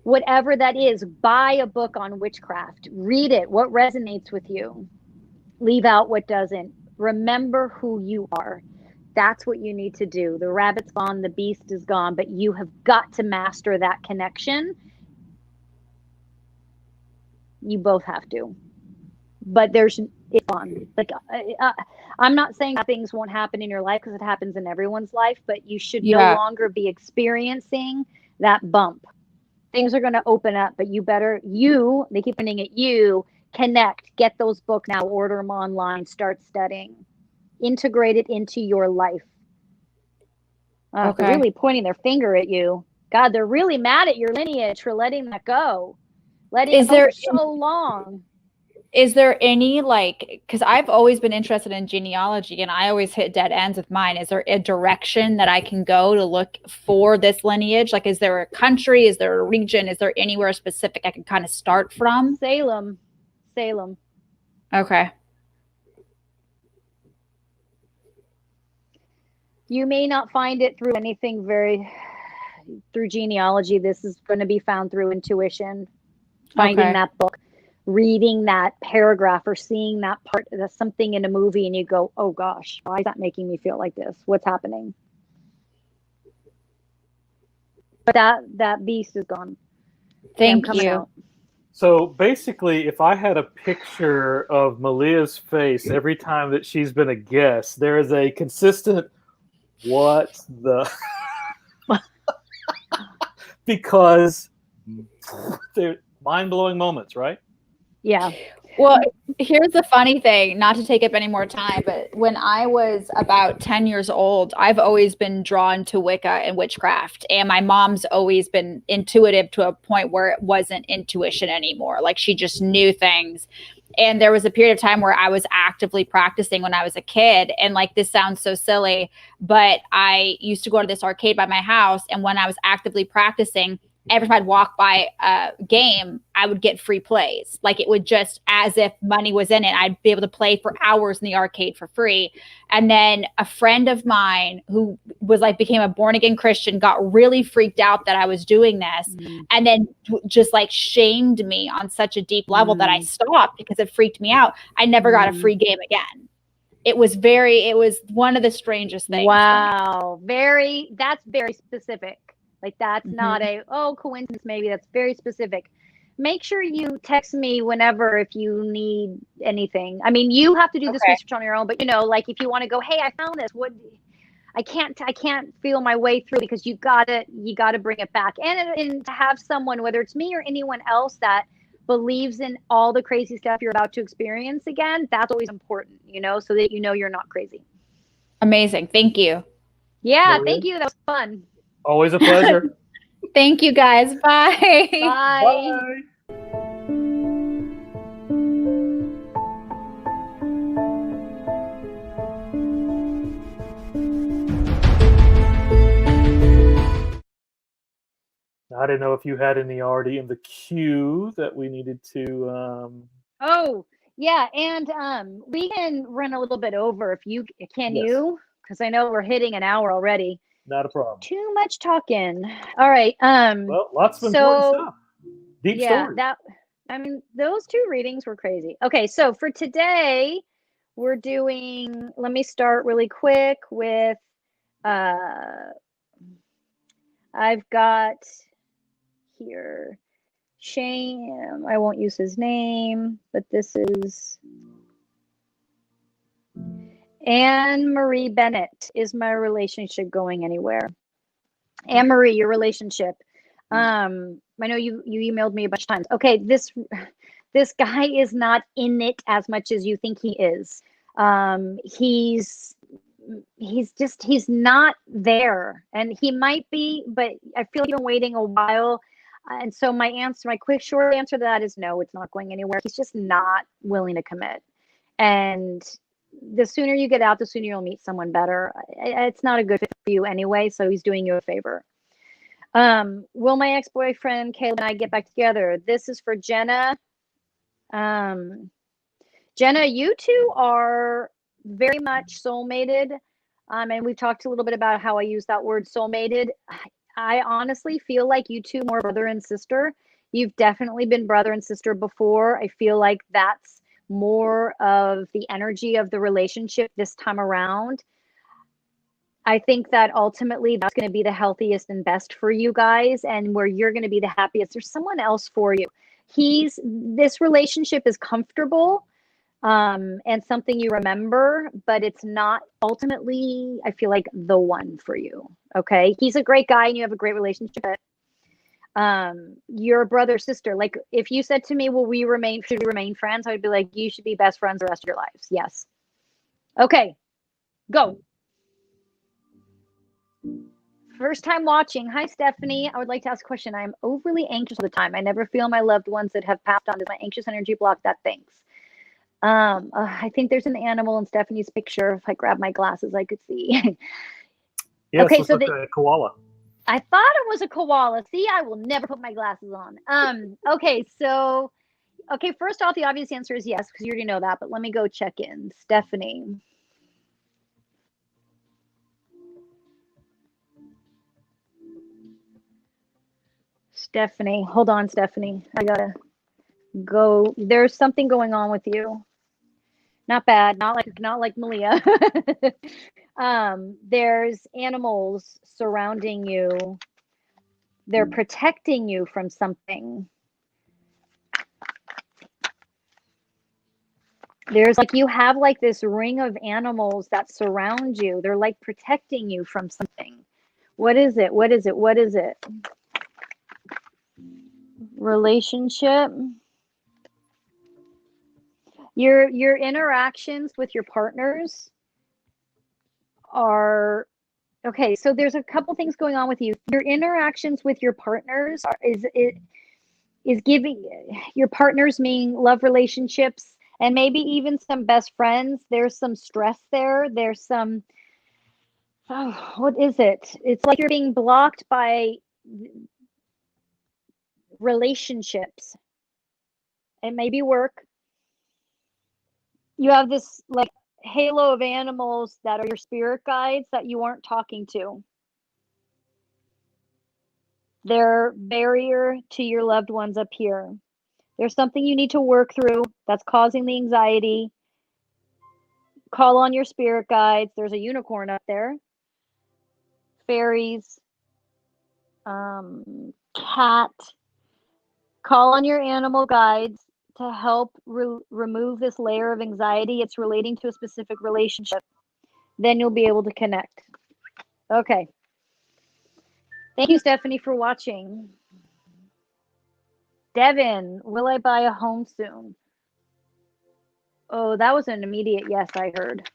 Whatever that is, buy a book on witchcraft. Read it. What resonates with you? Leave out what doesn't. Remember who you are. That's what you need to do. The rabbit's gone, the beast is gone, but you have got to master that connection. You both have to. But it's fun. Like I'm not saying that things won't happen in your life, because it happens in everyone's life, but you should no longer be experiencing that bump. Things are going to open up, but they keep pointing at you, connect, get those books now, order them online, start studying, integrate it into your life. They're really pointing their finger at you. God, they're really mad at your lineage for letting that go. Letting it go for so long. Is there any, like, because I've always been interested in genealogy and I always hit dead ends with mine. Is there a direction that I can go to look for this lineage? Like, is there a country? Is there a region? Is there anywhere specific I can kind of start from? Salem. Okay. You may not find it through anything through genealogy. This is going to be found through intuition. Finding that book, reading that paragraph, or seeing that part, that's something in a movie, and you go, oh gosh, why is that making me feel like this? What's happening? But that beast is gone. Thank you. Out. So basically, if I had a picture of Malia's face every time that she's been a guest, there is a consistent what the because they're mind-blowing moments, right? Yeah. Well, here's the funny thing, not to take up any more time, but when I was about 10 years old, I've always been drawn to Wicca and witchcraft. And my mom's always been intuitive to a point where it wasn't intuition anymore. Like, she just knew things. And there was a period of time where I was actively practicing when I was a kid. And like, this sounds so silly, but I used to go to this arcade by my house. And when I was actively practicing, every time I'd walk by a game, I would get free plays. Like, it would just, as if money was in it, I'd be able to play for hours in the arcade for free. And then a friend of mine who was like, became a born again Christian, got really freaked out that I was doing this. And then just like shamed me on such a deep level that I stopped because it freaked me out. I never got a free game again. It was one of the strangest things. Wow. That's very specific. Like, that's not coincidence, maybe. That's very specific. Make sure you text me whenever, if you need anything. I mean, you have to do this research on your own, but like, if you want to go, hey, I found this, I can't feel my way through, because you gotta bring it back. And to have someone, whether it's me or anyone else, that believes in all the crazy stuff you're about to experience again, that's always important, so that you're not crazy. Amazing. Thank you. Yeah, thank you. That was fun. Always a pleasure. Thank you, guys. Bye. Bye. Bye. I didn't know if you had any already in the queue that we needed to. Oh, yeah, and we can run a little bit over if you can. Yes. You, because I know we're hitting an hour already. Not a problem. Too much talking. All right. Well, lots of important stuff. Deep yeah, story. those two readings were crazy. Okay, so for today, we're doing. Let me start really quick with. I've got here Shane. I won't use his name, but this is Anne Marie Bennett. Is my relationship going anywhere? Anne Marie, your relationship. I know you emailed me a bunch of times. Okay, this guy is not in it as much as you think he is. He's not there, and he might be, but I feel like you've been waiting a while. And so my quick short answer to that is no, it's not going anywhere. He's just not willing to commit. And the sooner you get out, the sooner you'll meet someone better. It's not a good fit for you anyway, so he's doing you a favor. Will my ex-boyfriend Caleb and I get back together? This is for Jenna. Jenna, you two are very much soulmated. And we've talked a little bit about how I use that word soulmated. I honestly feel like you two more brother and sister. You've definitely been brother and sister before. I feel like that's more of the energy of the relationship this time around. I think that ultimately that's going to be the healthiest and best for you guys, and where you're going to be the happiest. There's someone else for you. This relationship is comfortable and something you remember, but it's not ultimately, I feel like, the one for you. Okay. He's a great guy and you have a great relationship. But, your brother, sister, like if you said to me, should we remain friends? I would be like, you should be best friends the rest of your lives. Yes. Okay. Go. First time watching. Hi, Stephanie. I would like to ask a question. I am overly anxious all the time. I never feel my loved ones that have passed on. Does my anxious energy block that? Thanks. I think there's an animal in Stephanie's picture. If I grab my glasses, I could see. Yes, okay, so the koala. I thought it was a koala. See, I will never put my glasses on. Okay, first off, the obvious answer is yes, because you already know that, but let me go check in. Stephanie. Hold on, Stephanie. I gotta go. There's something going on with you. Not bad, not like Malia. There's animals surrounding you. They're protecting you from something. There's you have this ring of animals that surround you. They're protecting you from something. What is it? What is it? What is it? Relationship. Your interactions with your partners are okay. So there's a couple things going on with you. Your interactions with your partners is giving your partners, meaning love relationships, and maybe even some best friends. There's some stress there. There's some, what is it? It's like you're being blocked by relationships. It may be work. You have this halo of animals that are your spirit guides that you aren't talking to. They're barrier to your loved ones up here. There's something you need to work through that's causing the anxiety. Call on your spirit guides. There's a unicorn up there. Fairies. Cat. Call on your animal guides to help remove this layer of anxiety. It's relating to a specific relationship. Then you'll be able to connect. Okay. Thank you, Stephanie, for watching. Devin, will I buy a home soon? Oh, that was an immediate yes, I heard.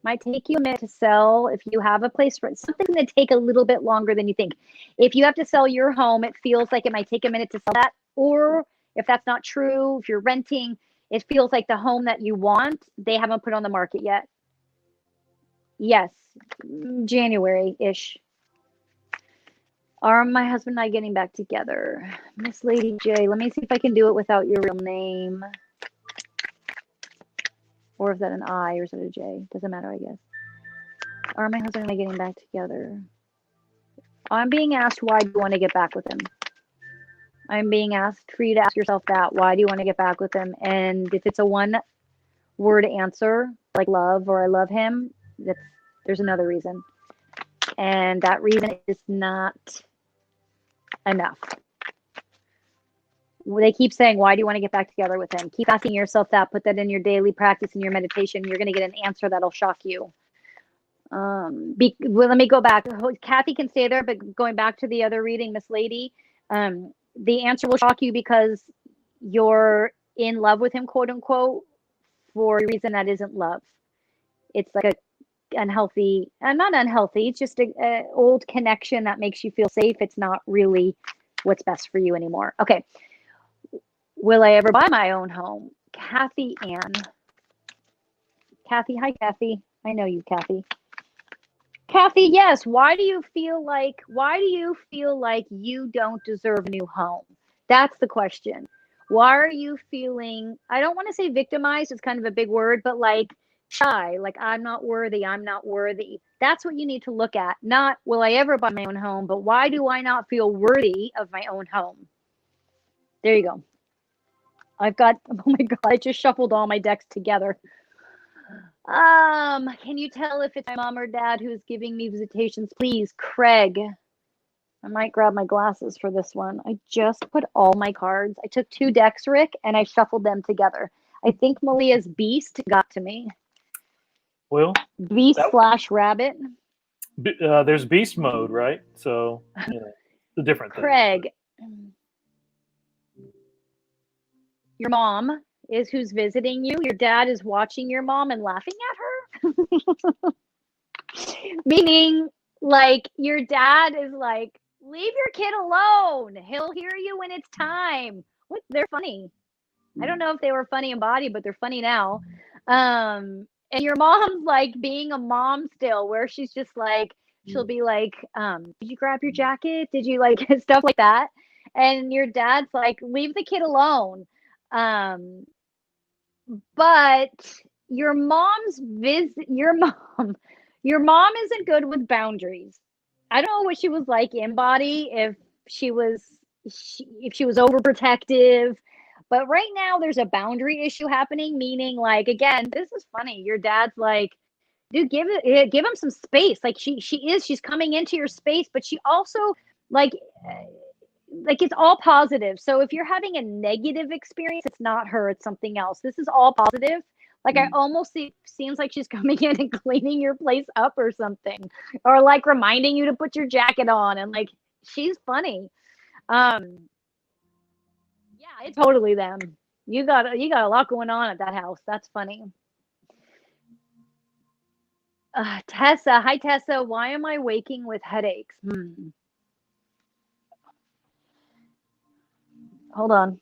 Might take you a minute to sell if you have a place for it. Something's going to take a little bit longer than you think. If you have to sell your home, it feels like it might take a minute to sell that. Or if that's not true, if you're renting, it feels like the home that you want, they haven't put on the market yet. Yes, January-ish. Are my husband and I getting back together? Miss Lady J, let me see if I can do it without your real name. Or is that an I or is it a J? Doesn't matter, I guess. Are my husband and I getting back together? I'm being asked, why do you want to get back with him? I'm being asked for you to ask yourself that. Why do you want to get back with him? And if it's a one-word answer, like love or I love him, there's another reason. And that reason is not enough. They keep saying, why do you want to get back together with him? Keep asking yourself that. Put that in your daily practice, in your meditation. You're going to get an answer that'll shock you. Well, let me go back. Kathy can stay there, but going back to the other reading, Miss Lady, the answer will shock you because you're in love with him, quote unquote, for a reason that isn't love. It's like a unhealthy, not unhealthy, it's just a old connection that makes you feel safe. It's not really what's best for you anymore. Okay. Will I ever buy my own home? Kathy Ann. Kathy, hi Kathy. I know you, Kathy. Kathy, yes. Why do you feel like you don't deserve a new home? That's the question. Why are you feeling, I don't want to say victimized, it's kind of a big word, but like shy, like I'm not worthy. That's what you need to look at. Not will I ever buy my own home, but why do I not feel worthy of my own home? There you go. I've got, oh my God, I just shuffled all my decks together. Can you tell if it's my mom or dad who's giving me visitations? Please, Craig. I might grab my glasses for this one. I just put all my cards. I took 2 decks, Rick, and I shuffled them together. I think Malia's Beast got to me. Well, Beast / rabbit. There's beast mode, right? So, you know, it's a different thing. Craig. Your mom is who's visiting you. Your dad is watching your mom and laughing at her. Meaning, like, your dad is like, leave your kid alone. He'll hear you when it's time. What? They're funny. I don't know if they were funny in body, but they're funny now. And your mom's like being a mom still, where she's just like, she'll be like, did you grab your jacket? Did you like stuff like that? And your dad's like, leave the kid alone. But your mom's your mom isn't good with boundaries. I don't know what she was like in body, if she was overprotective, but right now there's a boundary issue happening, meaning like, again, this is funny. Your dad's like, dude, give him some space. Like she's coming into your space, but she also like it's all positive. So if you're having a negative experience, it's not her, it's something else. This is all positive. Like I almost seems like she's coming in and cleaning your place up or something, or like reminding you to put your jacket on, and like she's funny. Yeah, it's totally them. You got a lot going on at that house. That's funny. Tessa, hi Tessa. Why am I waking with headaches? Hold on.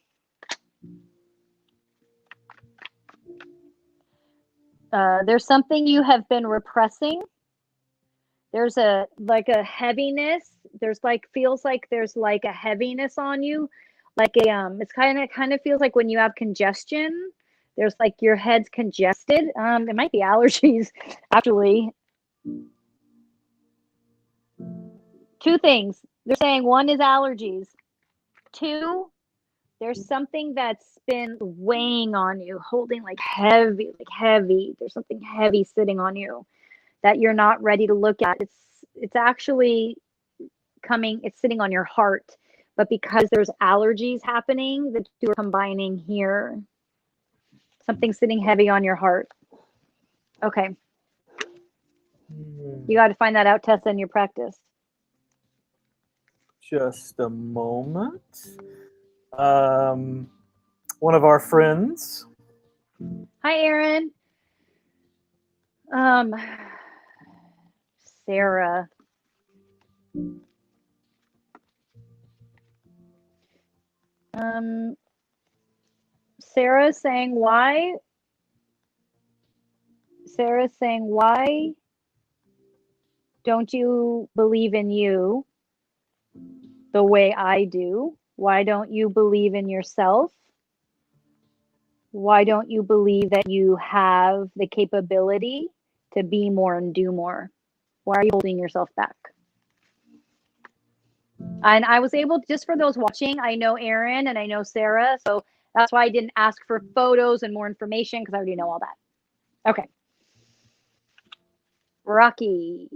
There's something you have been repressing. There's a heaviness. There's like, feels like there's like a heaviness on you. Like it's kind of feels like when you have congestion, there's like your head's congested. It might be allergies, actually. 2 things. They're saying 1 is allergies. 2, there's something that's been weighing on you, holding like heavy. There's something heavy sitting on you that you're not ready to look at. It's actually it's sitting on your heart, but because there's allergies happening, the 2 are combining here. Something sitting heavy on your heart. Okay. You got to find that out, Tessa, in your practice. Just a moment. One of our friends. Hi, Aaron. Sarah. Sarah's saying why don't you believe in you? the way I do? Why don't you believe in yourself? Why don't you believe that you have the capability to be more and do more? Why are you holding yourself back? And I was able, just for those watching, I know Aaron and I know Sarah, so that's why I didn't ask for photos and more information, because I already know all that. Okay. Rocky.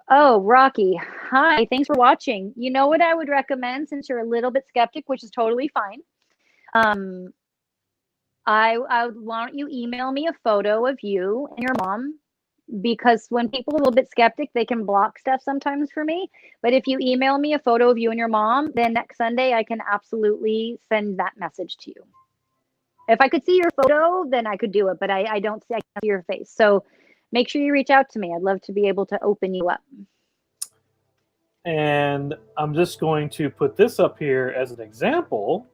Rocky. Hi, thanks for watching. You know what I would recommend, since you're a little bit skeptic, which is totally fine. I would, why don't you email me a photo of you and your mom, because when people are a little bit skeptic, they can block stuff sometimes for me. But if you email me a photo of you and your mom, then next Sunday I can absolutely send that message to you. If I could see your photo, then I could do it, but I can't see your face. So make sure you reach out to me. I'd love to be able to open you up. And I'm just going to put this up here as an example,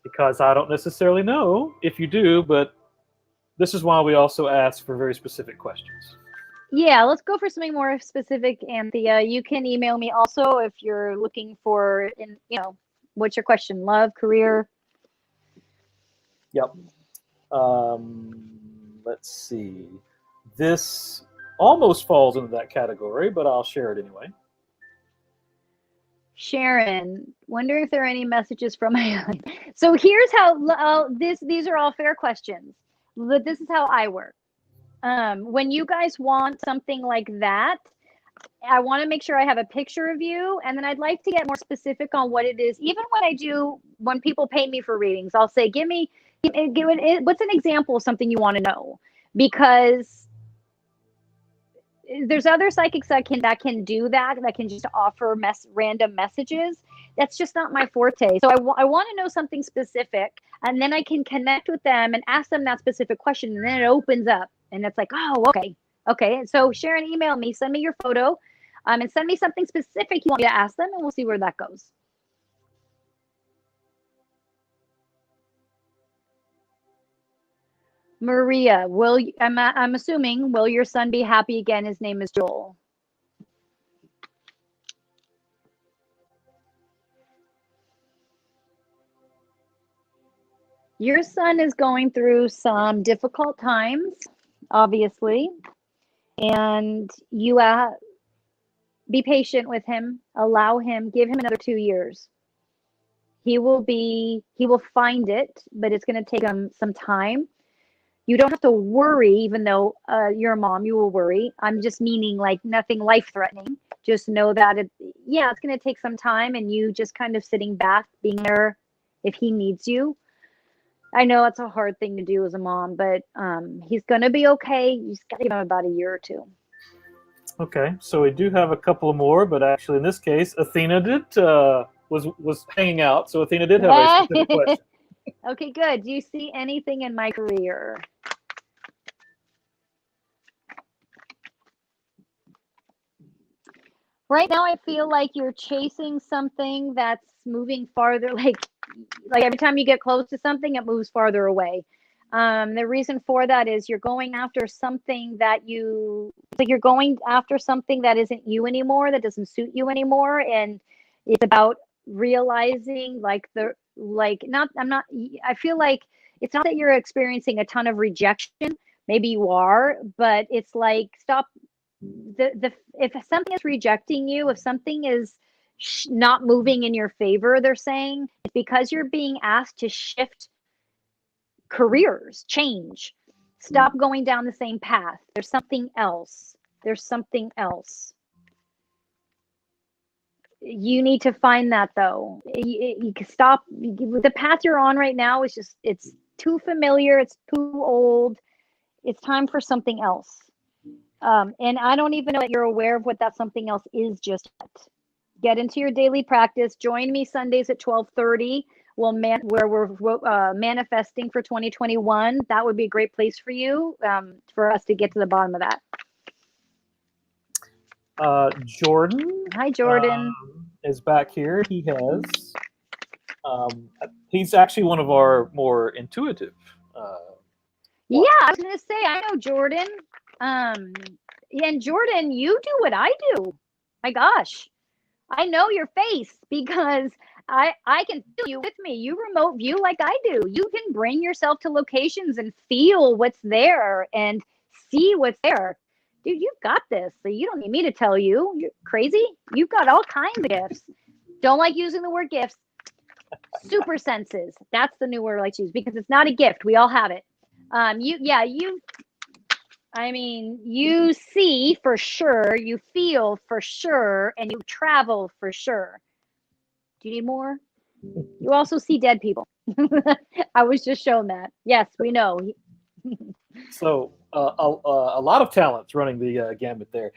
because I don't necessarily know if you do, but this is why we also ask for very specific questions. Yeah, let's go for something more specific, Anthea. You can email me also if you're looking for, what's your question? Love, career? Yep. Let's see. This almost falls into that category, but I'll share it anyway. Sharon, wondering if there are any messages from my So here's how these are all fair questions. But this is how I work. When you guys want something like that, I want to make sure I have a picture of you, and then I'd like to get more specific on what it is. Even when people pay me for readings, I'll say, give what's an example of something you want to know, because there's other psychics that can do that can just offer random messages. That's just not my forte. So I want to know something specific, and then I can connect with them and ask them that specific question, and then it opens up, and it's like, oh, okay. So Sharon, email me, send me your photo, and send me something specific you want me to ask them, and we'll see where that goes. Maria, I'm assuming, will your son be happy again? His name is Joel. Your son is going through some difficult times, obviously, and you be patient with him. Allow him, give him another 2 years. He will find it, but it's going to take him some time. You don't have to worry, even though you're a mom, you will worry. I'm just meaning like nothing life-threatening. Just know that it's going to take some time, and you just kind of sitting back, being there if he needs you. I know it's a hard thing to do as a mom, but he's going to be okay. You just got to give him about a year or two. Okay, so we do have a couple more, but actually in this case, Athena was hanging out, so Athena did have a specific question. Okay, good. Do you see anything in my career? Right now, I feel like you're chasing something that's moving farther. Like every time you get close to something, it moves farther away. The reason for that is you're going after something that you're going after something that isn't you anymore, that doesn't suit you anymore, and it's about realizing I feel like it's not that you're experiencing a ton of rejection. Maybe you are, but it's like, stop. If something is rejecting you, if something is not moving in your favor, they're saying it's because you're being asked to shift careers, change, stop going down the same path. There's something else. You need to find that, though. You can stop. The path you're on right now is it's too familiar. It's too old. It's time for something else. And I don't even know that you're aware of what that something else is just yet. Get into your daily practice. Join me Sundays at 12:30. Where we're manifesting for 2021. That would be a great place for you, for us to get to the bottom of that. Jordan. Hi, Jordan. Is back here. He's actually one of our more intuitive. Yeah, I was gonna say, I know Jordan. And Jordan, you do what I do. My gosh, I know your face because I can feel you with me. You remote view like I do. You can bring yourself to locations and feel what's there and see what's there. Dude, you've got this. So you don't need me to tell you. You're crazy. You've got all kinds of gifts. Don't like using the word gifts. Super senses. That's the new word I like to use because it's not a gift. We all have it. You see for sure, you feel for sure, and you travel for sure. Do you need more? You also see dead people. I was just shown that. Yes, we know. So a lot of talents running the gambit there.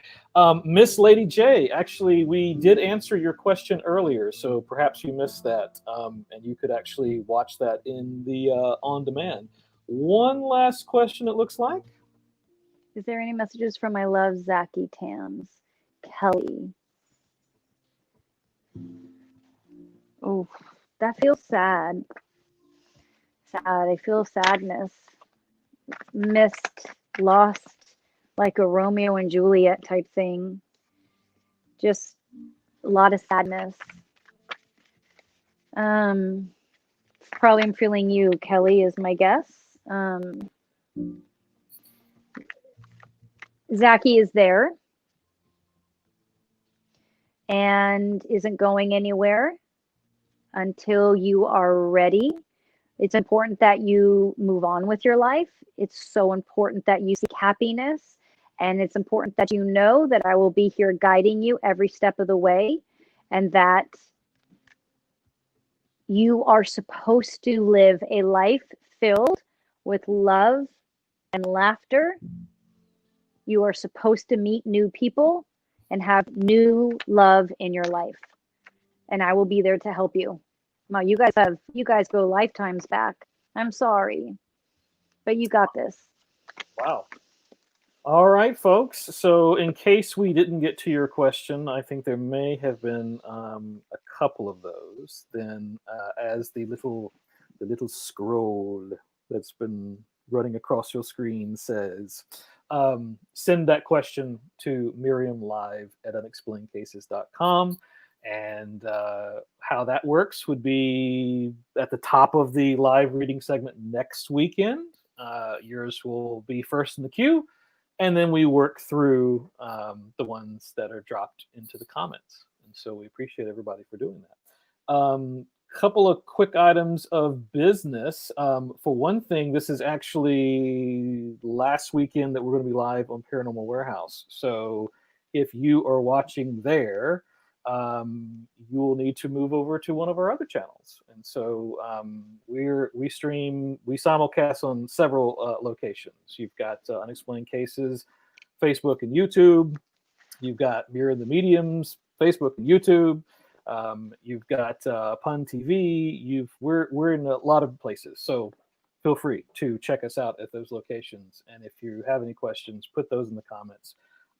Miss Lady J, actually, we did answer your question earlier, so perhaps you missed that, and you could actually watch that in the on demand. One last question, it looks like. Is there any messages from my love, Zachy Tams? Kelly. Oh, that feels sad. Sad. I feel sadness. Missed, lost, like a Romeo and Juliet type thing. Just a lot of sadness. Probably I'm feeling you, Kelly, is my guess. Zachy is there and isn't going anywhere until you are ready. It's important that you move on with your life. It's so important that you seek happiness. And it's important that you know that I will be here guiding you every step of the way, and that you are supposed to live a life filled with love and laughter. You are supposed to meet new people and have new love in your life. And I will be there to help you. Well, you guys go lifetimes back. I'm sorry, but you got this. Wow. All right, folks. So in case we didn't get to your question, I think there may have been a couple of those. Then as the little scroll that's been running across your screen says, send that question to maryamlive@unexplainedcases.com. And how that works would be at the top of the live reading segment next weekend. Yours will be first in the queue, and then we work through the ones that are dropped into the comments. And so we appreciate everybody for doing that. Couple of quick items of business. For one thing, this is actually last weekend that we're going to be live on Paranormal Warehouse. So if you are watching there, you will need to move over to one of our other channels. And so we simulcast on several locations. You've got Unexplained Cases, Facebook and YouTube. You've got Maryam the Medium's Facebook and YouTube. You've got Pun TV. We're in a lot of places. So feel free to check us out at those locations. And if you have any questions, put those in the comments.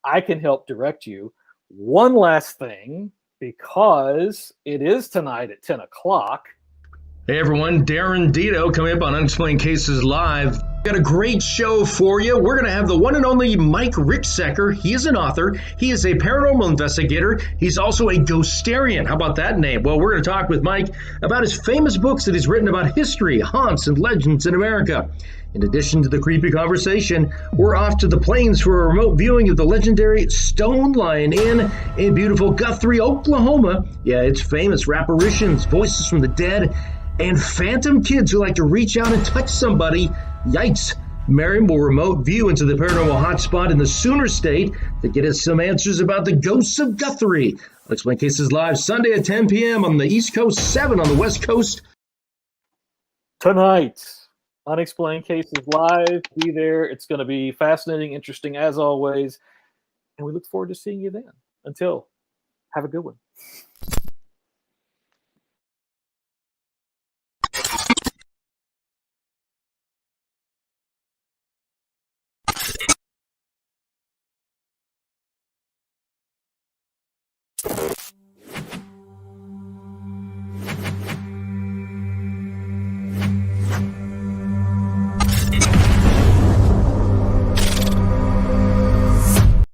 I can help direct you. One last thing, because it is tonight at 10 o'clock. Hey everyone, Darren Dedo coming up on Unexplained Cases Live. Got a great show for you. We're going to have the one and only Mike Ricksecker. He is an author. He is a paranormal investigator. He's also a ghostarian. How about that name? Well, we're going to talk with Mike about his famous books that he's written about history, haunts, and legends in America. In addition to the creepy conversation, we're off to the plains for a remote viewing of the legendary Stone Lion Inn in beautiful Guthrie, Oklahoma. Yeah, it's famous for apparitions, voices from the dead, and phantom kids who like to reach out and touch somebody. Yikes. Maryam will remote view into the paranormal hotspot in the Sooner State to get us some answers about the ghosts of Guthrie. Unexplained Cases Live Sunday at 10 p.m. on the East Coast, 7 on the West Coast. Tonight, Unexplained Cases Live. Be there. It's going to be fascinating, interesting as always. And we look forward to seeing you then. Until, have a good one.